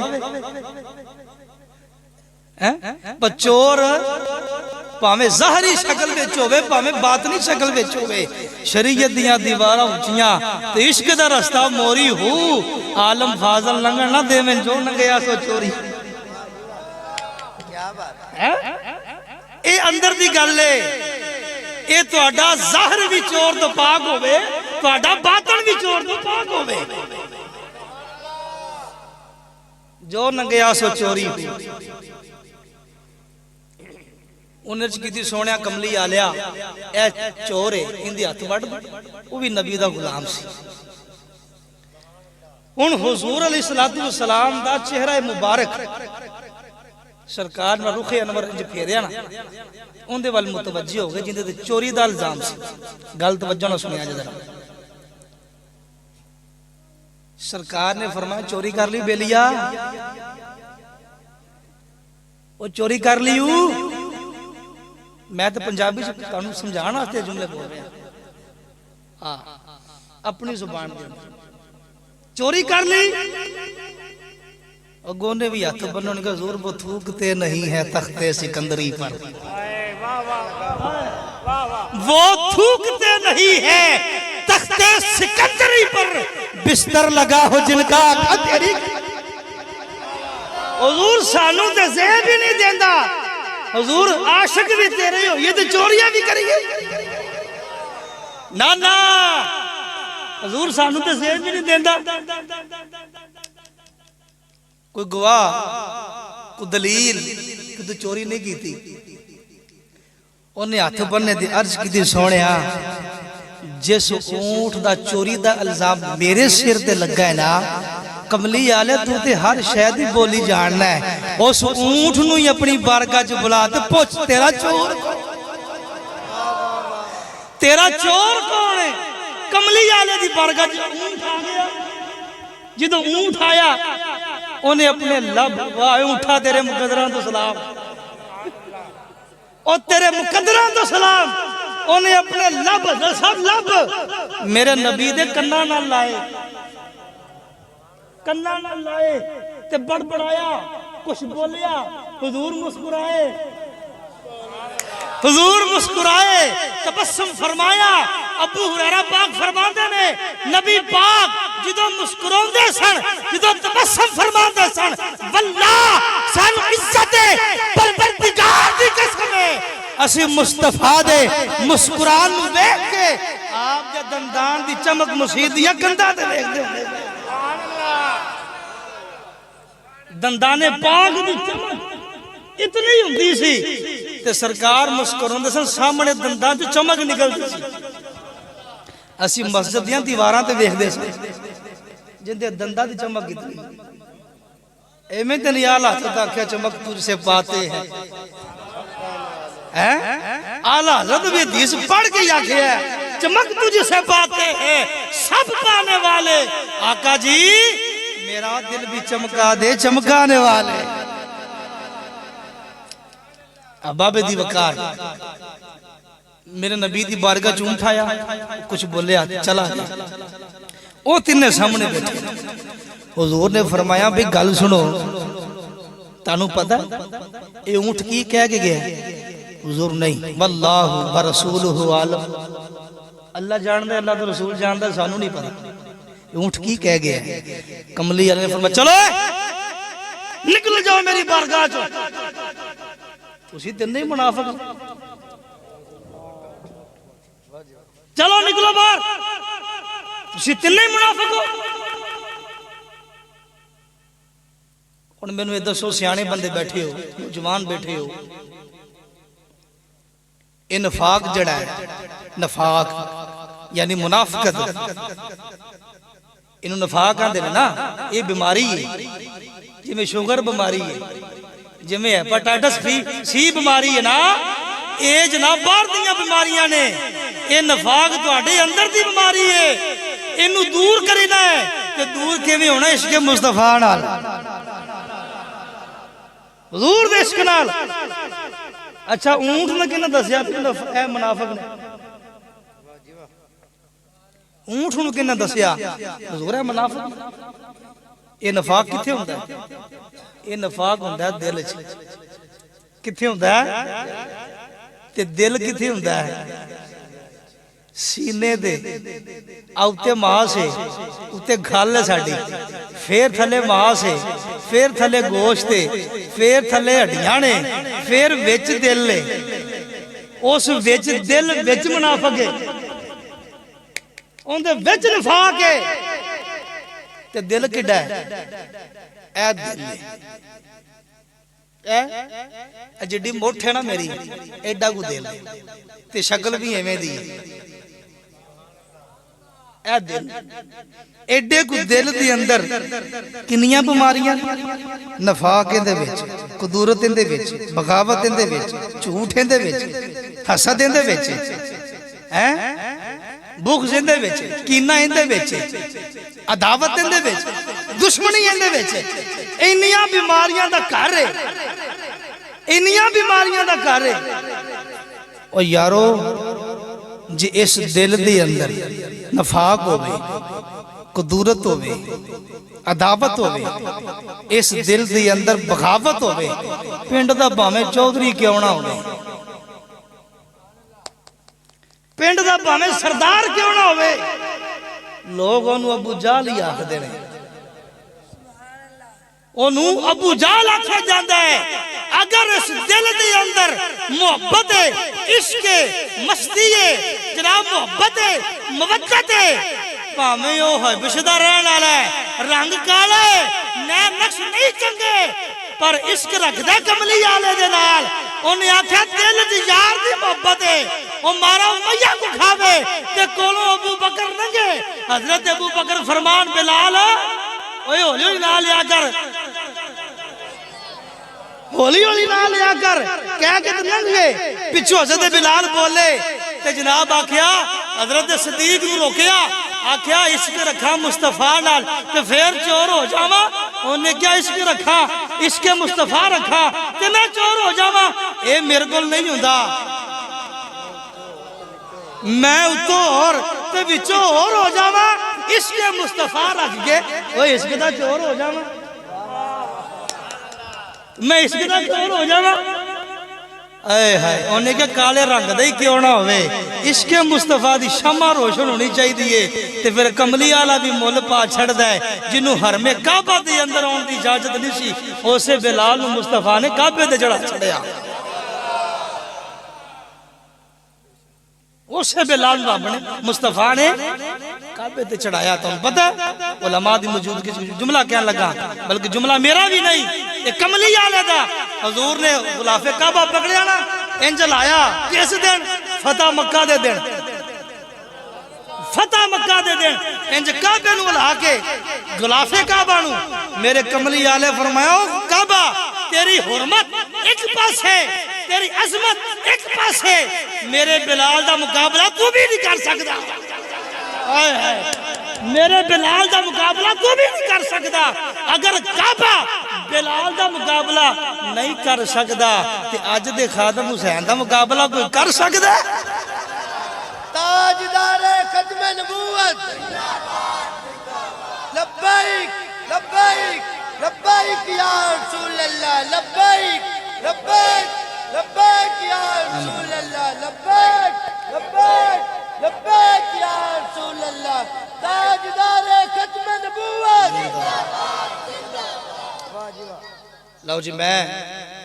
ਹੈ। ਪਰ ਚੋਰ ਭਾਵੇਂ ਜ਼ਾਹਰੀ ਸ਼ਕਲ ਵਿੱਚ ਹੋਵੇ ਭਾਵੇਂ ਬਾਤਨੀ ਸ਼ਕਲ ਵਿੱਚ ਹੋਵੇ, ਸ਼ਰੀਅਤ ਦੀਆਂ ਦੀਵਾਰਾਂ ਉੱਚੀਆਂ ਤੇ ਇਸ਼ਕ ਦਾ ਰਸਤਾ ਮੋਰੀ ਹੋ। ਆਲਮ ਫਾਜ਼ਲ ਲੰਘਣ ਨਾ ਦੇਵੇਂ ਜੋ ਲੰਘਿਆ ਸੋ ਚੋਰੀ। क्या बात ਹੈ ਇਹ ਅੰਦਰ ਦੀ ਗੱਲ ਏ। ਇਹ ਤੁਹਾਡਾ ਜ਼ਾਹਰ ਵੀ ਚੋਰ ਤੋਂ ਪਾਕ ਹੋਵੇ, ਤੁਹਾਡਾ ਬਾਤਨ ਵੀ ਚੋਰ ਤੋਂ ਪਾਕ ਹੋਵੇ। ਜੋ ਲੰਘਿਆ ਸੋ ਚੋਰੀ। ਉਹਨੇ ਚ ਕੀਤੀ ਸੋਹਣਿਆ ਕਮਲੀ ਆਲਿਆ ਇਹ ਚੋਰ ਹੈ, ਇਹਦੇ ਹੱਥ ਵੱਢ। ਉਹ ਵੀ ਨਬੀ ਦਾ ਗੁਲਾਮ ਸੀ। ਹੁਣ हुजूर अलैहिस्सलातु वस्सलाम ਦਾ ਚਿਹਰਾ ਮੁਬਾਰਕ ਸਰਕਾਰ ਨੇ ਰੁਖੇ ਅਨਵਰ ਇੰਜ ਫੇਰਿਆ ਨਾ, ਉਹਦੇ ਵੱਲ ਮੁਤਵੱਜੀ ਹੋ ਗਏ ਜਿੰਦੇ ਤੇ ਚੋਰੀ ਦਾ ਇਲਜ਼ਾਮ ਸੀ। ਗੱਲ ਤਵੱਜੋ ਨਾਲ ਸੁਣਿਆ ਜਰਾ। ਸਰਕਾਰ ਨੇ ਫਰਮਾਇਆ ਚੋਰੀ ਕਰ ਲਈ ਬੇਲੀਆ, ਉਹ ਚੋਰੀ ਕਰ ਲਈ। मैं तो पंजाबी समझाने वास्ते जुमले बोल रहा अपनी जुबान दे। चोरी कर ली। अगों ने भी हथ बनने का जोर वो थूकते नहीं है तख्ते सिकंदरी पर। वो थूकते नहीं है तख्ते सिकंदरी पर, बिस्तर लगा हो जिनका हुजूर सानू ते ज़ेब ही नहीं देंदा। हुजूर आशिक भी तेरे हो, ये तो चोरियां भी करिए ना ना। हुजूर सानू तो ज़ेब भी नहीं देंदा। कोई गवाह, कोई दलील कि तू चोरी नहीं की थी। उन्हें हाथ बनने दी अर्ज की सोनिया, जिस ऊंट दा चोरी दा इल्जाम मेरे सिर ते लगा है ना, कमली आले तू ते हर शायद ही बोली जानना है। उस ऊंट नूं ही अपनी बारगाह च बुला ते पुछ तेरा चोर कौन? तेरा चोर कौन है? कमली आले दी बारगाह च ऊंट आ गया। जदों ऊंट आया उन्हें अपने लब, वाह ऊंठा तेरे मुकद्दरां तो सलाम, और तेरे मुकद्दरां तो सलाम। उन्हें अपने लब सब लब मेरे नबी दे कन्ना नाल लाए, कन्ना नाल लाए ते बड़बड़ाया, कुछ बोलिया। हुजूर मुस्कुराए, हुजूर मुस्कुराए, तबस्सुम फरमाया। अबू हुरैरा पाक फरमाते ने नबी पाक जदों मुस्कुराते सन, जदों तबस्सुम फरमाते सन, वल्लाह सन इज्जत परवरदिगार दी कसम है असी मुस्तफा दे मुस्कुरान नूं वेख के आप दे दंदान दी चमक मसीह दी कंधां ते वेखदे हुंदे। दंदाने पाक दी चमक इतनी हुंदी सी ते सरकार मुस्कुरांदे सन, सामने दंदां च चमक निकलदी सी। असी मस्जिद दी दीवारां ते वेखदे सी जिंदे दंदां दी चमक इतनी। एवें ते नहीं आला हज़रत आख्या चमक तुझसे पाते हैं। आला हज़रत भी हदीस पढ़ के आख्या चमक तुझसे पाते हैं सब पाने वाले। आका जी मेरा दिल भी चमका दे चमकाने वाले। अबाबे दी वकार मेरे नबी दी बारगाह च ऊंट आया, कुछ बोलिया चला गया। वो तिन्ने सामने बैठे। हुजूर ने फरमाया भी गल सुनो, तानू पता ये ऊंट की कह के गया? हुजूर नहीं, वल्लाहु व रसूलुहु आलम। अल्लाह जानदा, अल्लाह दा रसूल जानदा, सानू नहीं पता ऊंट की कह गया। कमली वाले ने फरमाया चलो निकल जाओ मेरी बारगाह चो। उसी दिन नहीं मुनाफिक चलो निकलो बाहर, तुसीं तिन्ने मुनाफिक हो। हुण मैनूं ये दसो, सियाणे बंदे बैठे हो, जवान बैठे हो, ये नफाक जड़ा है, नफाक यानी मुनाफिकत, इनू नफाक आंदे ने ना। ये बीमारी है, जिवें शुगर बीमारी है, जिवें हेपेटाइटिस सी बीमारी है ना, ये जनाब बाहर दीयां बीमारियां ने। ये नफाक तुहाडे अंदर दी बीमारी है, इनू दूर करीना है। ते दूर किवें होना? इश्क मुस्तफा नाल, हुजूर दे इश्क नाल। अच्छा, ऊंट ने किन्ने दस्या ए मुनाफिक ने? ऊंट नूं किन्ने दस्या? हुजूर है मुनाफिक। ये नफाक किथे हुंदा है? ये नफाक हुंदा है दिल च। किथे हुंदा है? ते दिल किथे हुंदा है? सीने दे उत्ते मास है, उत्ते गल है साडी, फिर थले मास है, फिर थले गोश्त है, फिर थले हड्डियां ने, फिर विच दिल है। उस विच दिल विच मुनाफिक है, उनदे विच नफाक है। ते दिल किड्डा है? ए दिल है, जिड्डी मुठ है ना मेरी, एडा को दिल ते शक्ल भी एवें दी। ए दिल, एडे को दिल दे अंदर किन्नियां बीमारियां? नफाक इहदे विच, कुदूरत इहदे विच, बगावत इहदे विच, झूठ इहदे विच, हसद इहदे विच है, बुग़्ज़ इहदे विच, कीना इहदे विच, अदावत इहदे विच, दुश्मनी इहदे विच। इन्नियां बीमारियां दा घर है, इन्नियां बीमारियां दा घर है। ओ यारो, जे इस दिल दे अंदर नफाक होवे, कुदूरत होवे, अदावत होवे, इस दिल दे अंदर बगावत होवे, पिंड दा भावें चौधरी क्यों ना होवे, पिंड दा भावें सरदार क्यों ना होवे, लोग ओनू अबू जाल ही आखदे ने। ओनू अबू जाल आख्या जाता है। अगर इस दिल के अंदर मोहब्बत है, इश्क है, मस्ती है, जनाब मोहब्बत है, मवद्दत है, भावें ओ हबश दा रहन वाला है, रंग काला है, नैन नक्श नहीं चंगे, पर इश्क रखदा कमली आले दे नाल। उन्हें आख्या दिल च यार दी मोहब्बत है, ओ मारा उमैया को खावे ते कोलों अबू बकर नंगे। हजरत अबू बकर फरमान, बिलाल ओए हौली हौली ना लिया कर, हौली हौली ना लिया कर, कह के लंघ गए। पिछू हजरत बिलाल बोले ते जनाब आख्या, हजरत सदीक नूं रोकिया, आख्या इश्क रखा मुस्तफा नाल ते फिर चोर हो जावा। उन्हें क्या इश्क रखा, इश्क मुस्तफा रखा ते मैं चोर हो जावा? ये मेरे को नहीं हुंदा। मैं उतो और ते विचों और हो जावा, इश्क मुस्तफा रख के वो इश्क दा चोर हो जावा, मैं इश्क दा चोर हो जावा। आए हाय, उन्हें क्या काले रंग दा ही क्यों ना होवे, इश्क मुस्तफा दी शमा रोशन होनी चाहिए। ते फिर कमली आला भी मुल पा छड़दा है, जिन्हों हरमे काबा दे अंदर आउण दी इजाजत नहीं सी, उसे बिलाल नूं मुस्तफा ने काबे ते चढ़ा छड़िया। उसे बिलाल रब ने मुस्तफा ने काबे ते चढ़ाया। तुम पता उलमा दी मौजूदगी जुमला क्या लगा, बल्कि जुमला मेरा भी नहीं, ये कमली आले दा। हजूर ने गुलाफे काबा पकड़िया ना, इंज लाया किस दिन? फतेह मक्का दे दिन, फतेह मक्का दे दिन इंज काबे नूं ला के गुलाफे काबा नूं। मेरे कमली आले फरमाया, काबा तेरी हुरमत एक पासे, तेरी अजमत एक पासे, मेरे बिलाल दा मुकाबला तू भी नहीं कर सकता। मेरे बिलाल दा मुकाबला तू भी नहीं कर सकता। अगर काबा बिलाल दा मुकाबला नहीं कर सकता ते अज दे खादम हुसैन दा मुकाबला कोई कर सकदा? ताजदारे खत्मे नबूवत, लब्बैक लब्बैक लब्बैक या रसूल अल्लाह, लब्बैक लब्बैक लब्बैक या रसूल अल्लाह, लब्बैक लब्बैक लब्बैक या रसूल अल्लाह। ताजदारे खत्मे नबूवत। लो जी, मैं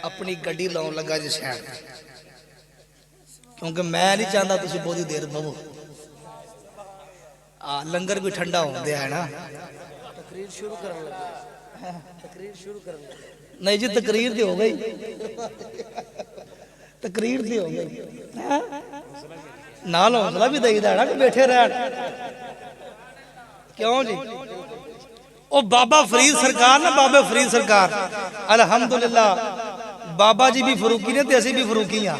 अपनी गड्डी लाउन लगा जी शहर, क्योंकि मैं नहीं चाहता तुम बहुत देर बवो। लंगर भी ठंडा हो गया है ना। तकरीर शुरू करने लगे, तकरीर शुरू करने लगे। नहीं जी तकरीर तो हो गई, तकरीर तो हो गई। नाल हौसला भी देईदा ना कि बैठे रह। क्यों जी? ओ बाबा फरीद सरकार ना, बाबा फरीद सरकार अल्हम्दुलिल्लाह, बाबा जी भी फरूकी ने ते असी भी फरूकी हाँ।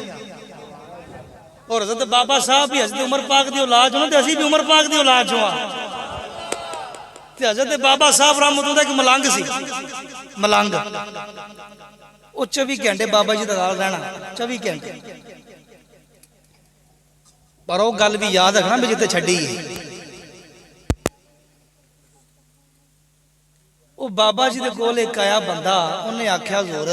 और हज़रत बाबा साहब भी हज़रत उमर पाक दी औलाद हो, असी भी उमर पाक दी औलाद हो। हज़रत बाबा साहब रहमतुल्लाह एक मलंग सी, मलंग। वो 24 घंटे बाबा जी का नाल रहना, 24 घंटे। पर वो गल भी याद रखना भी जिते छड़ी है। वो बाबा जी के कोल एक आया बंदा, उन्हें आख्या जोर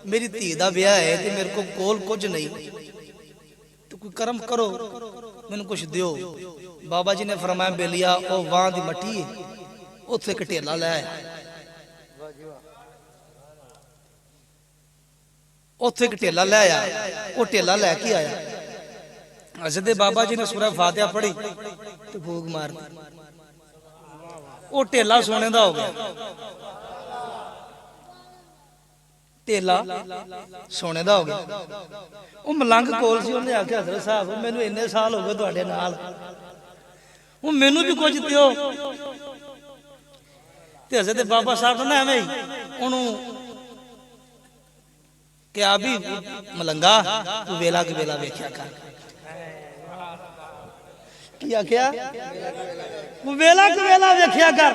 मेरी धी का ब्याह है तो मेरे को कोल कुछ नहीं, तो कोई कर्म करो मैंने कुछ दियो। बाबा जी ने फरमाया बेलिया वो वाह की मट्टी है, उत्थे एक ढेला लै आया। उत्थे एक ढेला लै आया, वो ढेला लैके आया। हज़रत बाबा जी ने सूरह फातिहा पढ़ी तो फूक मार दी। वो ढेला सोने का हो गया, ढेला सोने का हो गया। वो मलंग कोल सी, उन्हें आख्या हज़रत साहब मैनू इन्ने साल हो गए तुहाडे नाल, वो मैनू भी कुछ दियो। ते हज़रत बाबा साहब ने एवें ही उन्होंने क्या भी मलंगा तू वेला के वेला वेख्या कर। की आख्या? वेला के वेला वेख्या कर।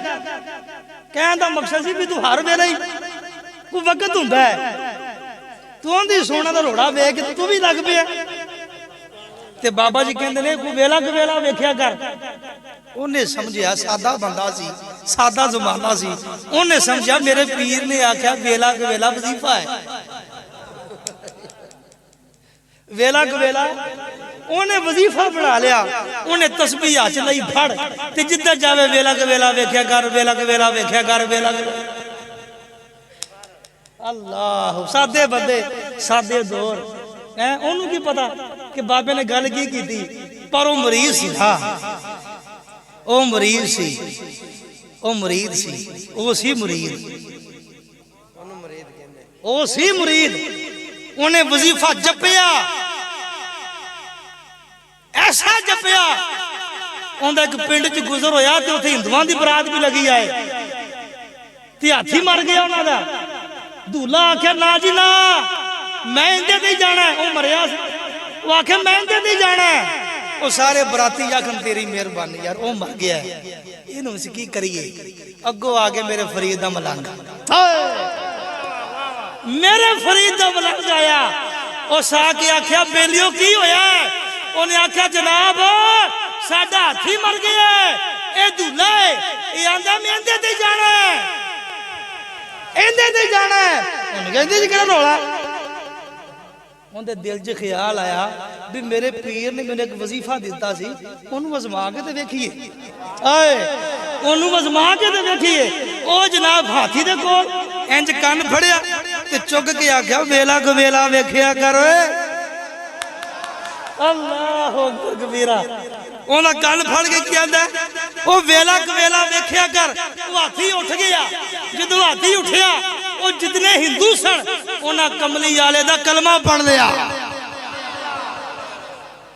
कहने का मकसद सी भी तू हर वेले ही कोई वक्त हुंदा है, तू आंदी सोना का रोड़ा वेख के तू भी लग पिया। ते बाबा जी कहते ने कोई वेला के वेला वेख्या कर। उन्हें समझिया सादा बंदा सी, सादा जमाना सी, उन्हें समझा मेरे पीर ने आख्या वेला के वेला वजीफा है। वेला के वेला उन्हें वजीफा बना लिया, उन्हें तस्बीह हाथ लई फड़ ते जिद्दां जावे वेला के वेला वेख्या कर, वेला के वेला वेख्या कर, वेला के अल्लाह। सादे बंदे सादे दौर है, उन्होंने की पता कि बाबे ने गल की थी, पर वो मरीज सी था, वो मरीज सी, वो मुरीद सी, वो सी मुरीद, वो सी मुरीद। उन्हें वजीफा जपया, ऐसा जपया, उन्हें एक पिंड च गुजर होया ते उत्थे हिंदुआं दी बरात भी लगी आए ते हाथी मर गया उन्हां दा। दूल्हा आख्या ना जी ना, मैं इंदे ते ही जाना है। वो मरिया, वो आख्या मैं इंदे ते ही जाना है। वो सारे बराती आखन तेरी मेहरबानी यार, वो मर गया इहनूं असीं की करिए। अगों आ गए मेरे फरीद दा मलंग, मेरे फरीद दा मलंग आया। उस आके आख्या बेलियो की होया? उन्हें आख्या जनाब साडा हाथी मर गया है, ये दूल्हा है, ये आंदा मैं इंदे ते जाना है, इंदे ते जाना है। उन्हें कहंदे जी केड़ा रौला? उनके दिल च ख्याल आया भी मेरे पीर ने मैंने एक वजीफा दिता सी, उन्होंने वजमा के ते वेखिए, आए उन्होंने वजमा के ते वेखिए। ओ जनाब हाथी दे कोल इंज कन फड़िया ते चुग के आख्या वेला को वेला वेख्या कर। अल्लाह अकबर कबीरा। उन्हें गल फड़ के कहता वो वेला कवेला वेख्या कर। वो हाथी उठ गया, जो हाथी उठिया वो जितने हिंदू सन उन्हें कमली वाले का कलमा पढ़ लिया,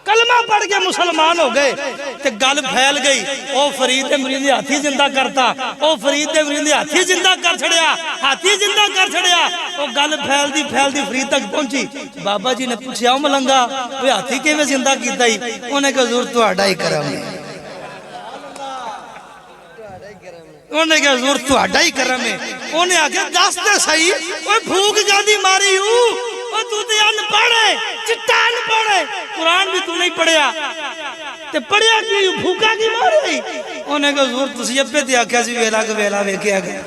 कलमा पढ़ के मुसलमान हो गए। ते गल फैल गई, ओ फरीद दे मुरीद हाथी जिंदा करता, ओ फरीद दे मुरीद हाथी जिंदा कर छड़िया, हाथी जिंदा कर छड़िया। वो गल फैलदी फैलदी फरीद तक पहुंची। बाबा जी ने पूछा मलंगा वो हाथी किवें जिंदा कीता ही? उन्हें कहा हुजूर तुहाडा ही करम है। उन्हें कहा हुजूर तुहाडा ही करम है। उन्हें आख्या दस ते सही ओए फूक जादी मारी हूं, तू तो अनपढ़ है, चिट्टा अनपढ़ है, कुरान भी तू नहीं पढ़िया ते पढ़िया की फूका की मारी? उन्हें कहा हुजूर तुसी अब्बे ते आख्या सी वेला के वेला वेख्या कर।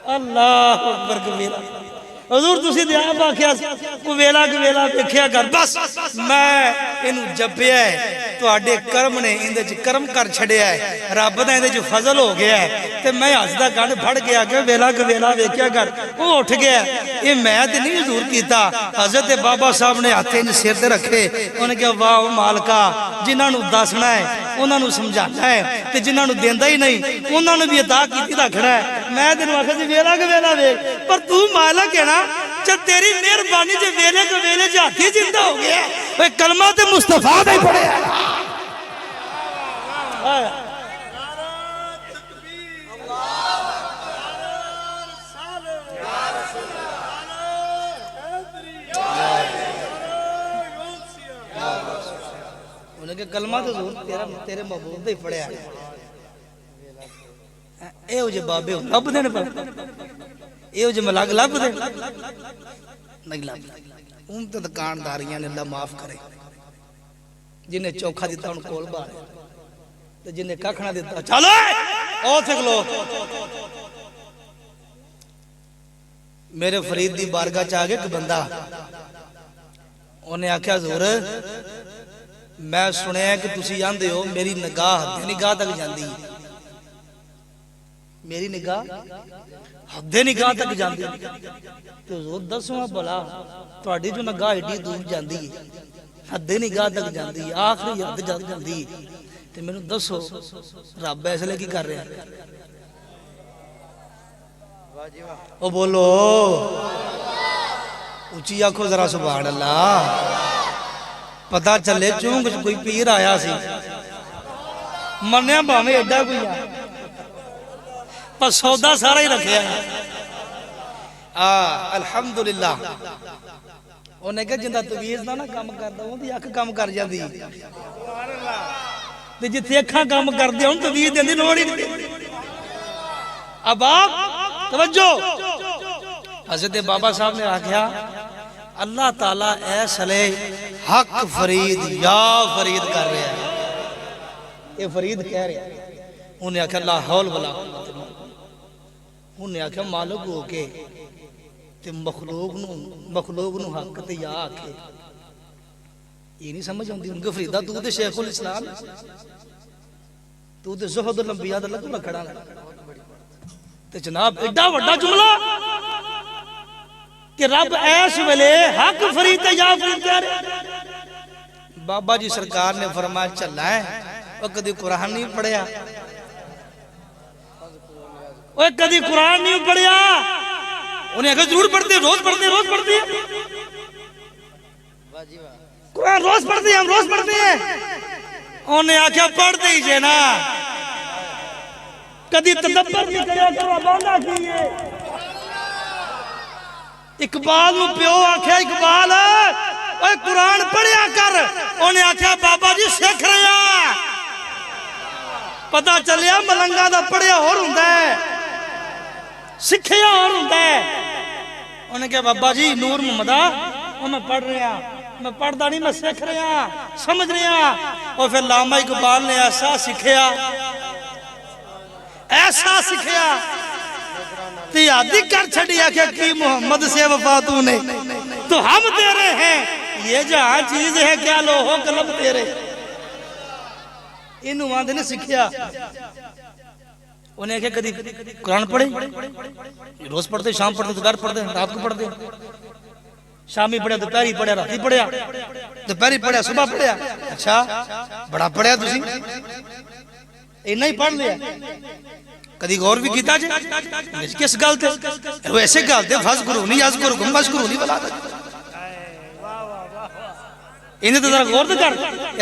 अल्लाह अकबर कबीरा। हजूर तुसी ते आप आख्या को वेला वेख्या कर। बस मैं इनू जप्या है, तुहाडे कर्म ने इंदे च कर्म कर छड़िया है, रब दा इंदे च फजल हो गया है। ते मैं हसदा गंढ फड़ के आख्या वेला वेख्या कर। वो उठ गया। ये मैं ते नहीं हजूर कीता। हजरत बाबा साहब ने हाथ इंज सिर ते रखे। उन्हें कहा वाह मालका, जिन्होंने दसना है उन्होंने समझाना है, ते जिन्होंने देंदा ही नहीं उन्होंने भी अता की रखना है। मैं तेन आख्या जी वेला वेख, पर तू मालक है ना, चल तेरी मेहरबानी च वेले च हाथी जिंदा हो गया। कलमा ते मुस्तफा दा ही पढ़िया। उन्हें कलमा तो तेरा तेरे महबूब दा ही पढ़िया। एहो जे बाबे लभदे ने, एहो जे मलग लभदे नहीं लभदे। उन तो दुकानदारियां ने अल्लाह माफ करे। जिन्हें चौखा दिता उन कोल बारे, ते जिन्हें कखना दिता चलो ओ सकलो। मेरे फरीद दी बारगाह च आ गया एक बंदा। उन्हें आख्या हजूर मैं सुनिया कि तुसी आंदे हो मेरी निगाह तक जाती, मेरी निगाह हद्दे निगाह तक जाती। तो हजूर दसो भला तुहाडी जो निगाह एडी दूर जाती है, हद्दे निगाह तक जाती है, आखिरी हद तक जाती है, तो मैनू दसो रब इसलिए की कर रहा? ओ बोलो उची आखो जरा सुभान अल्लाह। पता चले चूंक च कोई पीर आया सी, मन्या भावे एडा कोई आ, पर सौदा सारा ही रखिया। अल्हम्दुलिल्लाह। उन्हें कहा जिंदा तवीज का ना काम करता उनकी अख काम कर जाती, जिथे अखा काम कर दिया तवीज देने लोड़ ही नहीं। अब आप तवज्जो, हज़रत बाबा साहब ने आख्या अल्लाह ताला ऐसले हक फरीद या फरीद कर रहा है। ये फरीद कह रहा है। उन्हें आख्या ला हौल वला, उन्हें आख्या मालिक हो के ते मखलूक नू हक ते या आखे। ये नहीं समझ आती उनके फरीदा, तू तो शेखुल इस्लाम, तू तो ज़ुहद लंबिया दा लगू खड़ा। ते जनाब एडा वड्डा जुमला कि रब ऐस वेले हक फरीद ते या फरीद कह रहा। बाबा जी सरकार ने फरमाया चला है, वो कभी कुरान नहीं पढ़िया, कभी कुरान नहीं पढ़िया। उन्हें अगर जरूर पढ़ते, रोज पढ़ते कुरान रोज पढ़ते, हम रोज पढ़ते हैं। उन्हें आख्या पढ़ते ही जे ना, कभी तदब्बर नहीं करा करो बांधा की। इकबाल नु प्यो आख्या इकबाल ओए कुरान पढ़िया कर। उन्हें आख्या बाबा जी सीख रहा। पता चलिया मलंगा दा पढ़िया होर हुंदा है, सिखिया और होता है। उन्हें कहा बाबा जी नूर मुहम्मदा मैं पढ़ रहा, मैं पढ़ता नहीं, मैं सीख रहा, समझ रहा। और फिर लामा इकबाल ने ऐसा सिखिया यादी कर छड़िया कि मोहम्मद से वफा तूने, तो हम तेरे हैं, ये जहां चीज है क्या लो हो कलम तेरे। इन आंदे ने सिखिया। उन्हें क्या कभी कुरान पढ़े, रोज पढ़ते, शाम पढ़ते, दोपहर पढ़ते, रात को पढ़ते, शामी पढ़िया, दोपहरी पढ़िया, राती पढ़िया, दोपहरी पढ़िया, सुबह पढ़िया। अच्छा बड़ा पढ़िया तुसी, इन्ना ही पढ़ लिया, कभी गौर भी किया जे किस गल ते? वैसे गल ते फज़कुरूनी अज़कुरुकुम वशकुरूनी वला तकफुरून। इन्हें तो जरा गौर तो कर,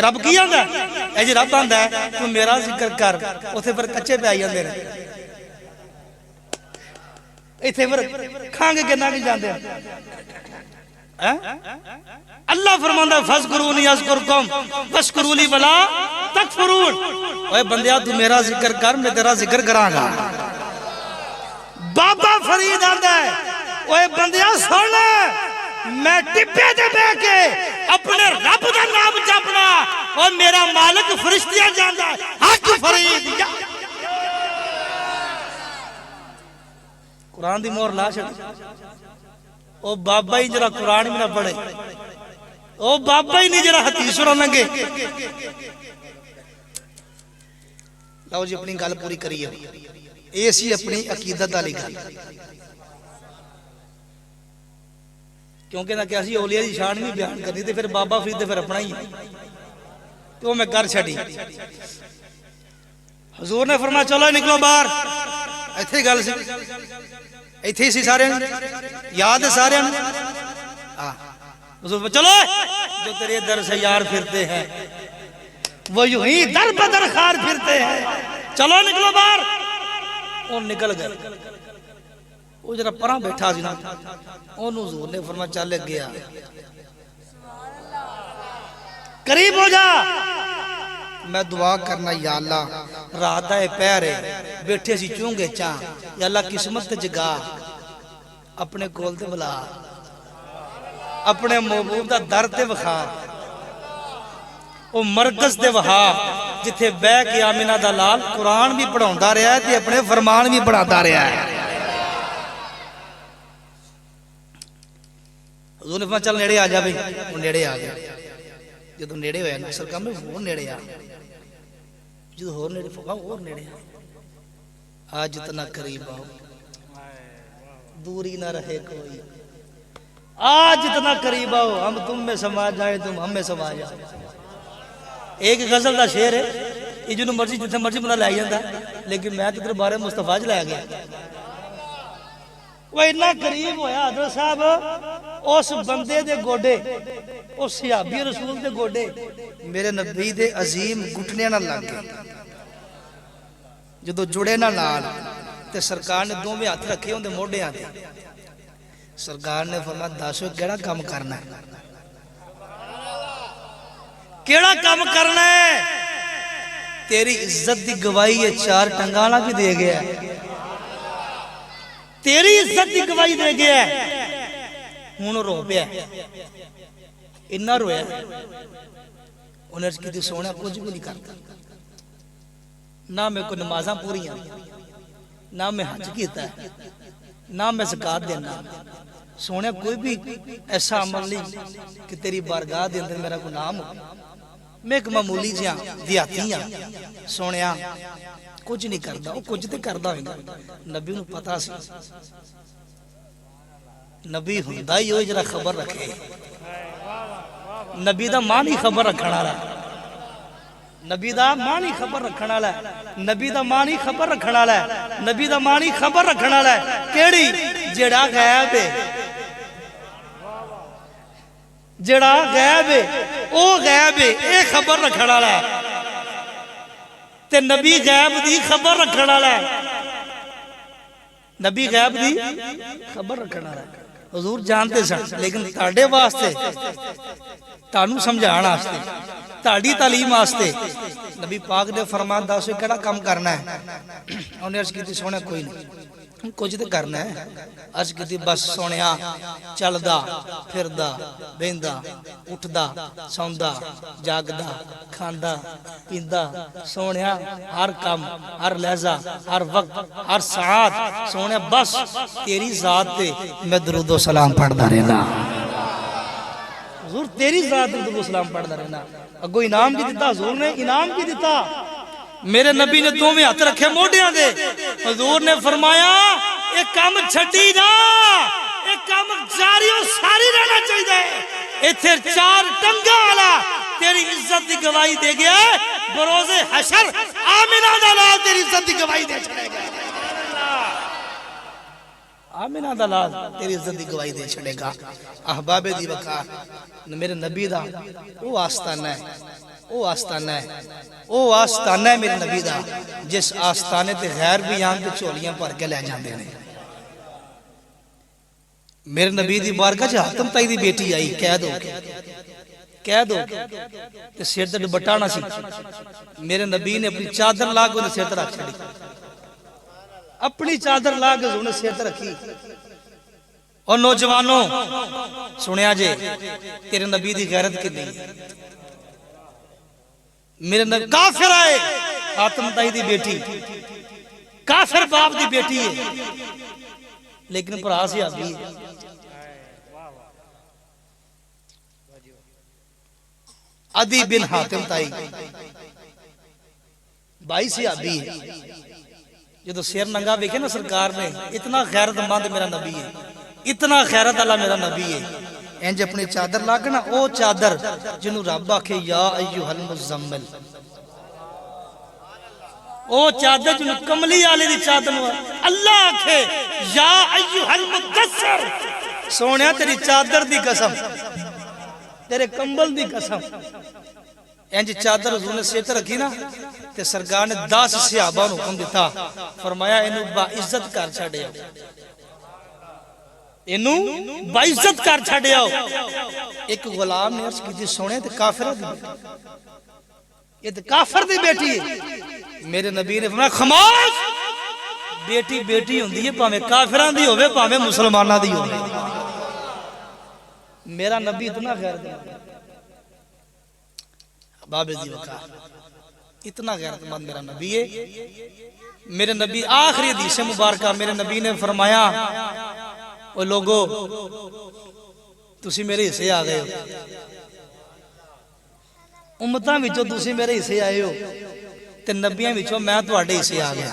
रब की आंदा है जी, रब आंदा है तू मेरा जिक्र कर, उथे फिर कच्चे पे आई जाते हैं, इथे फिर खांगे के ना नहीं जाते। अल्लाह फरमांदा फज़कुरूनी अज़कुरुकुम वशकुरूनी वला तकफुरून। ओए बंदिया तू मेरा जिक्र कर, मैं तेरा जिक्र करांगा। बाबा फरीद आंदा है ओए बंदिया सुन, मैं टिब्बे ते बैठ के अपने रब दा नाम जपना और मेरा मालिक फरिश्तियां जानदा है। हक फरीद कुरान दी मोहर ला छड़। ओ बाबा ही जरा कुरान भी ना पढ़े, ओ बाबा ही नहीं जरा हदीस ना लंघे। लो जी अपनी गल पूरी करिए। ये सी अपनी अकीदत वाली गल, क्योंकि ना क्या सी औलिया की शान भी बयान करनी, तो फिर बाबा फरीद फिर अपना ही है, तो मैं कर छड़ी। हजूर ने फरमाया चलो निकलो बाहर। इत्थे गल सी, इत्थे सी सारे याद है सारे। हजूर चलो जो तेरे दर से यार फिरते हैं वो यूं ही दर बदर खार फिरते हैं, चलो निकलो बाहर। वो निकल गए। वो जरा परा बैठा सी ना, ओनू हजूर ने फरमाया चल गया, करीब हो जा, मैं दुआ करना या अल्लाह रात का पैर है बैठे सी चूंगे चा, या अल्लाह किस्मत जगा अपने कोल ते बुला, अपने महबूब दा दर ते विखा, ओ मरकज ते वहा जिथे बह के आमिना दा लाल कुरान भी पढ़ाउंदा रहा है ते अपने फरमान भी पढ़ाता रहा है। हजूर ने फरमाया चल नेड़े आ जा भाई। वो नेड़े आ गया। जो नेड़े होया ना सरकार में होर नेड़े आ, जो होर नेड़े फुका और नेड़े आ, जितना करीब आओ दूरी ना रहे कोई, आज जितना करीब आओ हम तुम में समा जाए तुम हम में समा जाओ। एक गजल का शेर है, ये जो मर्जी जिथे मर्जी बंदा लै जाता, लेकिन मैं तो दरबारे मुस्तफा च लै गया। वो इन्ना करीब होया हजरत साहब उस बंदे दे गोडे, उस सहाबी रसूल दे गोडे मेरे नबी दे अजीम घुटने नाल लग गए। जो जुड़े ना नाल ते सरकार ने दोवें हाथ रखे उनके मोढियां ते, सरकार ने फरमाया दस केड़ा काम करना है, केड़ा काम करना है, तेरी इज्जत की गवाही है चार टंगाला भी दे गया, तेरी इज्जत की गवाही दे गया। हुण रो पिया, इन्ना रोया उन्हें कि सोना कुछ भी नहीं करता, ना मेरे को नमाजा पूरियां, ना मैं हज किया, ना मैं ज़कात देना, सोने कोई भी ऐसा अमल नहीं कि तेरी बारगाह के अंदर मेरा कोई नाम हो। मैं एक मामूली जिहा देहाती हाँ, सोने कुछ नहीं करता, वो कुछ तो करता होगा। नबी नूं पता सी, नबी हुंदा ही हो जरा खबर रखे, नबी दा मान ही खबर रखने वाला, नबी दा मान ही खबर रखने वाला, नबी दा मान ही खबर रखने वाला, नबी दा मान ही खबर रखने वाला। केड़ी जेड़ा गैब है, जेड़ा गैब है ओ गैब है, ये खबर रखने वाला है, ते नबी गैब दी खबर रखने वाला है, नबी गैब दी खबर रखने वाला है। हजूर जानते सन, लेकिन ताड़े वास्ते तानू समझाण वास्ते ताड़ी तालीम वास्ते नबी पाक ने फरमाया दस केड़ा काम करना है। उन्हें अर्ज की सोने कोई नहीं, कुछ तो करना है। अर्ज की बस सोने चलदा फिरदा बेंदा उठदा सौंदा जागदा खांदा पींदा सोने हर काम हर लहजा हर वक्त हर साथ सोने बस तेरी जात पे मैं दरूद व सलाम पढ़दा रहना। हुजूर तेरी जात पे दरूद व सलाम पढ़दा रहना। अगो इनाम भी दिता, हुजूर ने इनाम भी दिता। मेरे नबी ने दोवें हाथ रखे मोढियां दे, हुजूर ने फरमाया ये काम छड्डी ना, ये काम जारी और सारी रहना चाहिए। इथे चार टंगा वाला तेरी इज्जत की गवाही दे गया, बरोज़े हशर आमिना दा लाल तेरी इज्जत की गवाही दे छड़ेगा। आमिना दा लाल तेरी इज्जत की गवाही दे छड़ेगा। अहबाबे दी वका मेरे नबी दा वो आस्ताना है, वो आस्ताना है, वो आस्ताना है मेरे नबी दा, जिस आस्ताने ते गैर भी आन ते झोलियां भर के ले जाते हैं। मेरे नबी दी बारगाह च हातम ताई दी बेटी आई, कह दो ते सिर ते दुपट्टा ना सी, मेरे नबी ने अपनी चादर ला के उन्हें सिर ते रख छड़ी, अपनी चादर ला के उन्हें सिर ते रखी। और नौजवानों सुनिया जे तेरे नबी दी गैरत कितनी। मेरे नबी काफिर आए, हातम ताई दी बेटी काफिर बाप दी बेटी है, लेकिन भरा सहाबी अदी बिन हातिम ताई भाई सिहाबी है। जो सिर नंगा वेखे ना सरकार ने, इतना गैरतमंद मेरा नबी है, इतना खैरत वाला मेरा नबी है। इंज अपनी चादर ला के ना, ओ चादर जिन्हों रब आखे या अय्युहल मुज़म्मिल, ओ चादर जिन्हों कमली वाले दी चादर अल्लाह आखे या अय्युहल मुद्दस्सिर, सोनिया तेरी चादर दी कसम, तेरे कंबल दी कसम। इंज चादर हुजूर ने सिर रखी ना, ते सरकार ने 10 सहाबा नूं हुक्म दिता, फरमाया इनू बाइज्जत कर छड्डियो, इनू बाइज्जत कर छड्डियो। एक गुलाम ने अर्ज की, सोने ते काफिर दी, ये ते काफिर दी बेटी है। मेरे नबी ने फरमाया खामोश, बेटी बेटी हुंदी है, भावें काफिरां दी होवे भावें मुसलमानां दी होवे। मेरा नबी इतना गैरतमंद, बाबे दी वकार, इतना गैरतमंद मेरा नबी है। मेरे नबी आखिरी हदीस मुबारक मेरे नबी ने फरमाया, ओ लोगो तुसी मेरे हिस्से आ गए हो, उम्मतां विचों तुसी मेरे हिस्से आए हो, ते नबियां विचों मैं तुहाडे हिस्से आ गया,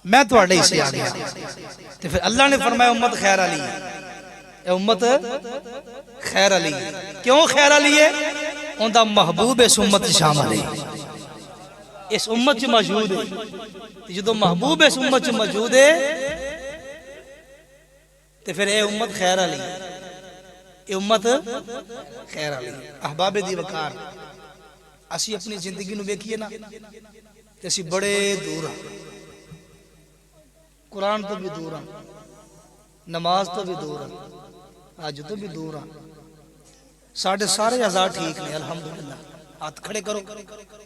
मैं तुहाडे हिस्से आ गया। ते फिर अल्लाह ने फरमाया उम्मत खैर अली है, उम्मत खैर अली। क्यों खैर अली है? उनका महबूब इस उम्मत शामिल है, इस उम्मत च मौजूद है। जो महबूब इस उम्मत च मौजूद है तो फिर यह उम्मत खैर अली, ये उम्मत खैर अली। अहबाबे दी वकार, असी अपनी जिंदगी नूं वेखीए ना ते असी बड़े दूर हाँ, कुरान तो भी दूर हाँ, नमाज तो भी दूर हाँ, अज तो भी दूर हाँ। साढ़े सारे आजाद ठीक ने अल्हम्दुलिल्लाह, हाथ खड़े करो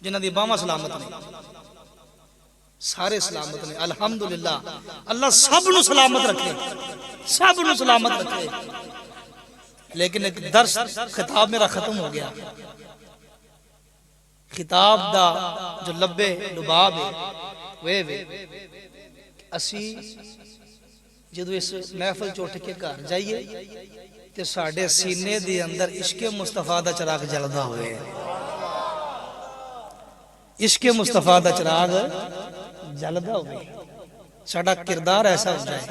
जिन्हां दी बाहां सलामत ने, सारे सलामत ने अल्हम्दुलिल्लाह। अल्लाह सब नूं सलामत रखे, सब नूं सलामत रखे। लेकिन एक दर्स खिताब मेरा खत्म हो गया, खिताब दा जो लब्बे लुबाब है वे असी जदों इस महफिल चो उठ के घर जाइए ते साडे सीने दे अंदर इश्के मुस्तफा दा चिराग जलदा होवे, इश्के मुस्तफा दा चिराग जलदा होवे। साडा किरदार ऐसा हो जाए,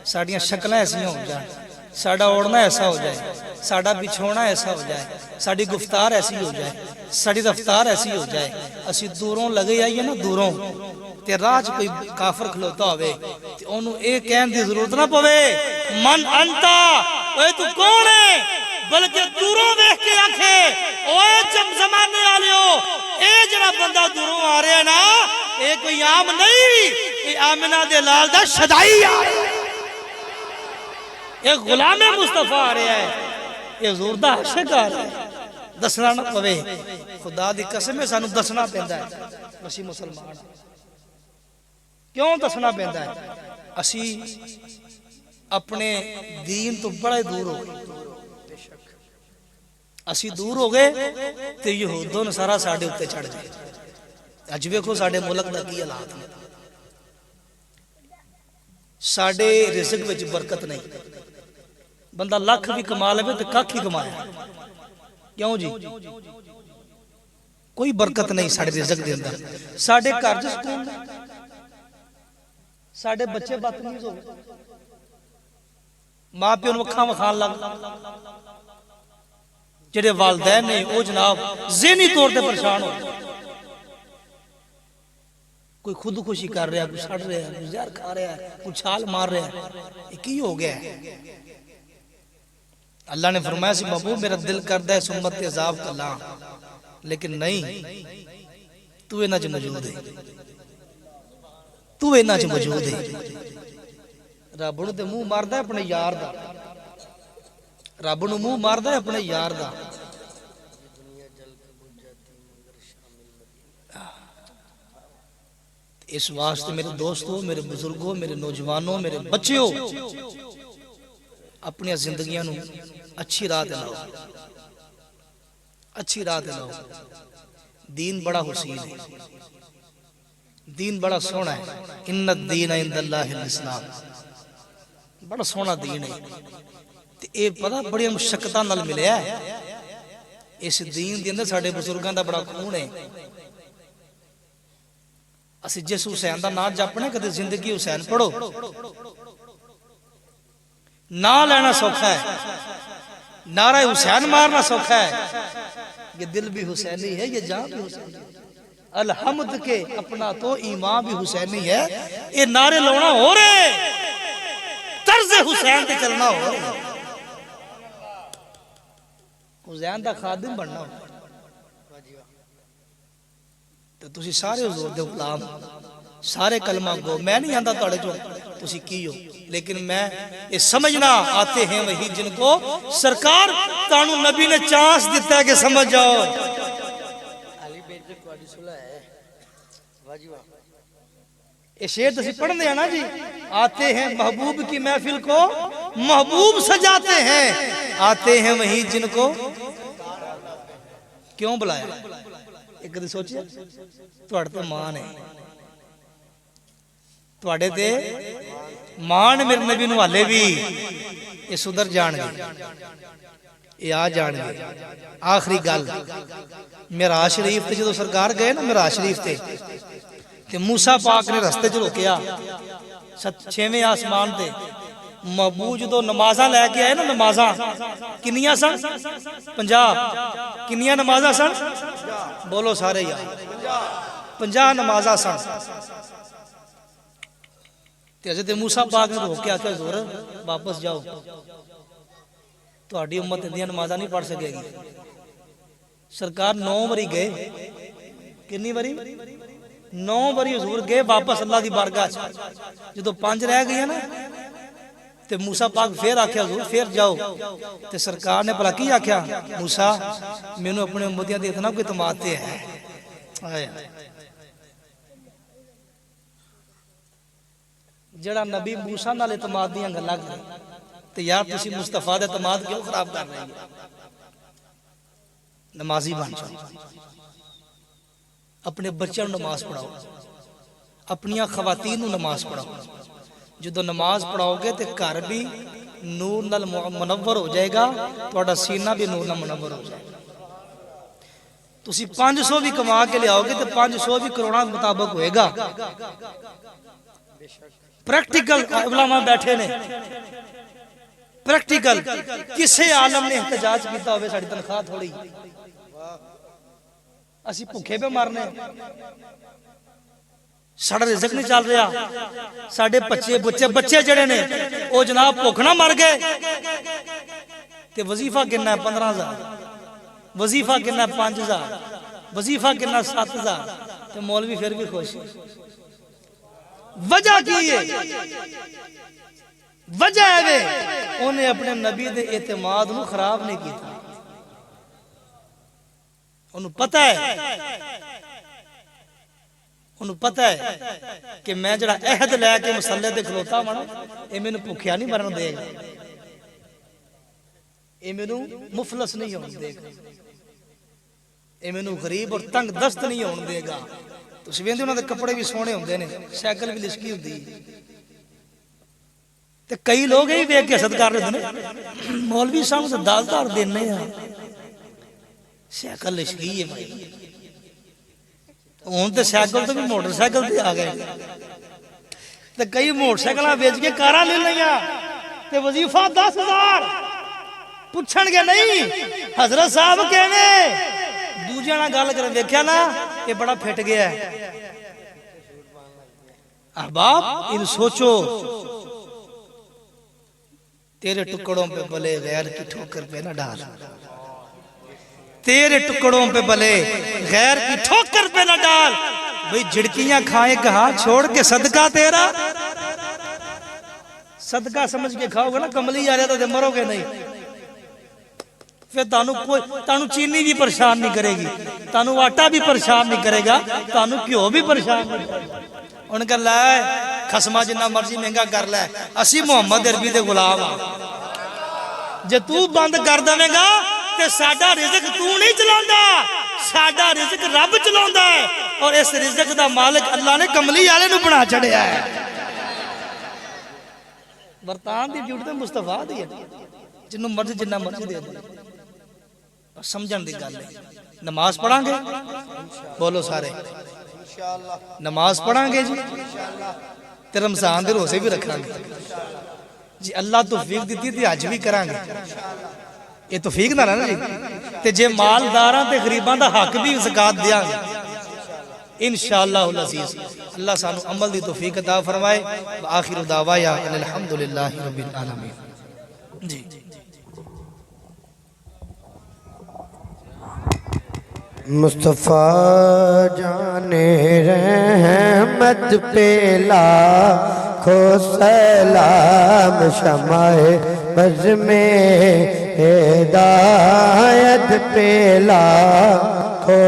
साडियां शक्लां ऐसियां हो जाए, साडा ओढ़ना ऐसा हो जाए, साडा बिछोना ऐसा हो जाए, साडी गुफ्तार ऐसी हो जाए, साडी रफ्तार ऐसी हो जाए, असी दूरों लगे आइए ना, दूरों ते राह च कोई काफर खलोता होवे ते ओनू ये कहन दी जरूरत ना पवे मन अंता, ओए तू कौन है, बल्कि दूरों देख के आखे ओए जम जमाने वालियो, ए जड़ा बंदा दूरों आ रहा है ना, ये कोई आम नहीं, ये आमिना दे लाल दा शदाई आ रहा है, ये गुलामे मुस्तफा आ रहा है, ये हुजूर दा आशिक आ रहा है। दसना ना पवे, खुदा दी कसम है सानू दसना पैंदा है असी मुसलमान। क्यों दसना पैंदा है? असी अपने दीन तो बड़े दूर हो गए, असी दूर हो गए तो यहूदों नसारा साडे उत्ते चढ़ गए। अज वेखो साडे मुल्क दा की हालात ने, साडे रिज़्क विच बरकत नहीं, बंदा लख भी कमा लवे तो कख ही कमाया। क्यों जी? कोई बरकत नहीं साडे रिज़्क दे अंदर, साडे घर च सुकून नहीं, साडे बच्चे बदतमीज हो गए, मां प्यो नूं अखां विखाण लग, जेडे वालदैन ने वो जनाब ज़हनी तौर पर परेशान हो, कोई खुदकुशी कर रहा है, कोई सड़ रहा है, कोई जहर खा रहा है, कोई छाल मार रहा है, ये की हो गया है? अल्लाह ने फरमाया सी महबूब मेरा दिल करदा है सुम्मत ते अज़ाब कल्ला, लेकिन नहीं, तू इन्हां च मौजूद है, तू इन्हां च मौजूद है। रब नूं ते मुंह मारदा है अपने यार दा, रब नूं मुंह मारदा है अपने यार दा। इस वास्ते मेरे दोस्तों, मेरे बुजुर्गों, मेरे नौजवानों, मेरे बच्चों, अपनी जिंदगियां नूं अच्छी राह ते लाओ, अच्छी राह ते लाओ। दीन बड़ा हुसीन है, दीन बड़ा सोहना है। इन्ना दीन इंदल्लाहिल इस्लाम, बड़ा सोहना दीन है। ते ये पता बड़ी मुशक्कतां नाल मिलिया है, इस दीन के अंदर साडे बुजुर्गों का बड़ा खून है। असि जिस हुसैन का नाम जपने कदे जिंदगी हुसैन पढ़ो, ना लेना सौखा है, नारा हुसैन मारना सौखा है। ये दिल भी हुसैनी है, ये जान भी हुसैनी है। अलहमद के अपना तो ईमान भी हुसैनी है। ये नारे लाना हो रहे, तर्ज हुसैन पे चलना हो रहा, हुसैन का खादिम बनना हो। तो तुसी सारे हुजूर दे गुलाम, सारे कलमा गो। मैं नहीं आंदा तुहाडे चों तुसी की हो, लेकिन मैं ये समझना आते हैं वही जिनको सरकार तानू नबी ने चांस दिता है कि समझ जाओ। ये शेर तुसी पढ़ने हैं ना जी, आते हैं महबूब की महफिल को महबूब सजाते हैं, आते हैं वही जिनको क्यों बुलाया। एक कदे सोचिए, तुहाडे ते मान है, तुहाडे ते मान मेरे नबी नूं हाले भी ये सुधर जाणगे, ये आ जाणगे। आखिरी गल, मिराज शरीफ ते जो सरकार गए ना, मिराज शरीफ ते मूसा पाक ने रस्ते च रोकिया 6वें आसमान ते। महबूब जो नमाजा लैके आए ना, नमाजा किनिया सन 50, किनिया नमाजा सन बोलो सारे यार, 50 नमाजा सन। हज़रत मूसा पाक ने रोक के आख्या हुजूर वापस जाओ, तुहाडी उम्मत इन्दियां नमाजा नहीं पढ़ सकेगी। सरकार 9 बारी गए, कितनी बारी 9 बारी हुजूर गए वापस अल्लाह की बारगाह च। जो 5 रह गई ना ते मूसा पाक फिर आख्या हुजूर फिर जाओ। ते सरकार ने भला की आख्या, मूसा मैनू अपने उम्मतियां ते इतना कोई तमाद ते है। जड़ा नबी मूसा नाल इतमाद दियां गल्लां करे ते यार तुसी मुस्तफा दे इतमाद क्यों खराब कर रहे हो। नमाजी बन जाओ, अपने बच्चों नमाज पढ़ाओ, अपनिया खवातीन नमाज पढ़ाओ। जो नमाज पढ़ाओगे तो घर भी नूर नाल मुनव्वर हो जाएगा, थोड़ा सीना भी नूर नाल मुनव्वर हो जाएगा। तुसी 500 भी कमा के लियाओगे तो 500 भी करोड़ों के मुताबिक होएगा। प्रैक्टिकल उलमा बैठे ने, प्रैक्टिकल किसे आलम ने एहतजाज किया होवे साडी तनख्वाह थोड़ी, असी भुखे पे मरने, साड़ा रिजक नहीं चल रहा। साडे बच्चे जड़े ने वो जनाब भुख ना मर गए। ते वजीफा कितना है 15,000, वजीफा कितना 5,000, वजीफा कितना 7,000। ते मौलवी फिर भी खुश। वजह की है? वजह है उन्हें अपने नबी दे एतमाद नूं खराब नहीं किया। उन्हें पता है कि मैं जड़ा अहद लैके मसले ते खलोता वा ना, ये मैनू भुखिया नहीं मरन देगा, ये मैनू मुफलस नहीं होने देगा, ये मैनू गरीब और तंग दस्त नहीं होने देगा। तुसीं वेंदे उन्हां दे कपड़े भी सोहणे हुंदे ने, साइकिल भी लिशकी हुंदी ते कई लोग यही वेख के हसद कर रहे हैं, मौलवी साहब तो दाल धार देने साइकिल लिशकी है भाई। हुण तो साइकिल तो भी मोटरसाइकिल ते आ गए, ते कई मोटरसाइकिल बेच के कारां ले लिया ते वजीफा 10,000 पुछणगे नहीं हजरत साहब कहने। दूजे नाल गल कर देखिया ना, ये बड़ा फिट गया है। अहबाब इन सोचो, तेरे टुकड़ों पे भले गैर की ठोकर पे ना डाल, तेरे टुकड़ों पे भले गैर की ठोकर पे ना डाल। भाई झिड़कियां खाए कहा छोड़ के सदका तेरा, सदका समझ के खाओगे ना कमली आ रहा तो मरोगे नहीं। फिर तानू चीनी भी परेशान नहीं करेगी, तानू आटा भी परेशान नहीं करेगा, तानू घ्यो भी परेशान नहीं करेगा। उन्हें कहा लै खसमा जिन्ना मर्जी महंगा कर लै, असी मुहम्मद अरबी दे गुलाम आ। जे तू बंद कर देवेगा ते साडा रिज़्क तू नहीं चलांदा, साडा रिज़्क रब चलांदा है। और इस रिज़्क दा मालिक अल्लाह ने कमली वाले नूं बना छड़िया है। बरतान दी ड्यूटी तो मुस्तफा दी है, जिन्नू मर्जी जिन्ना मर्जी दे दे। समझण दी गल है। नमाज पढ़ांगे, बोलो सारे इंशाअल्लाह नमाज पढ़ांगे जी, ते रमजान दे रोजे भी रखांगे जी। अल्लाह तौफीक दी ते अज भी करांगे। ये तौफीक ना ना जी। ते जे मालदारां ते गरीबां दा हक भी ज़कात देंगे इंशाअल्लाहुल अज़ीज़। अल्लाह सानू अमल दी तौफीक अता फरमाए। व आखिरु दावाया अल्हम्दुलिल्लाहि रब्बिल आलमीन जी। मुस्तफ़ा जाने रहमत पे लाखो सलाम, शमाए बज़ में हिदायत पे लाखो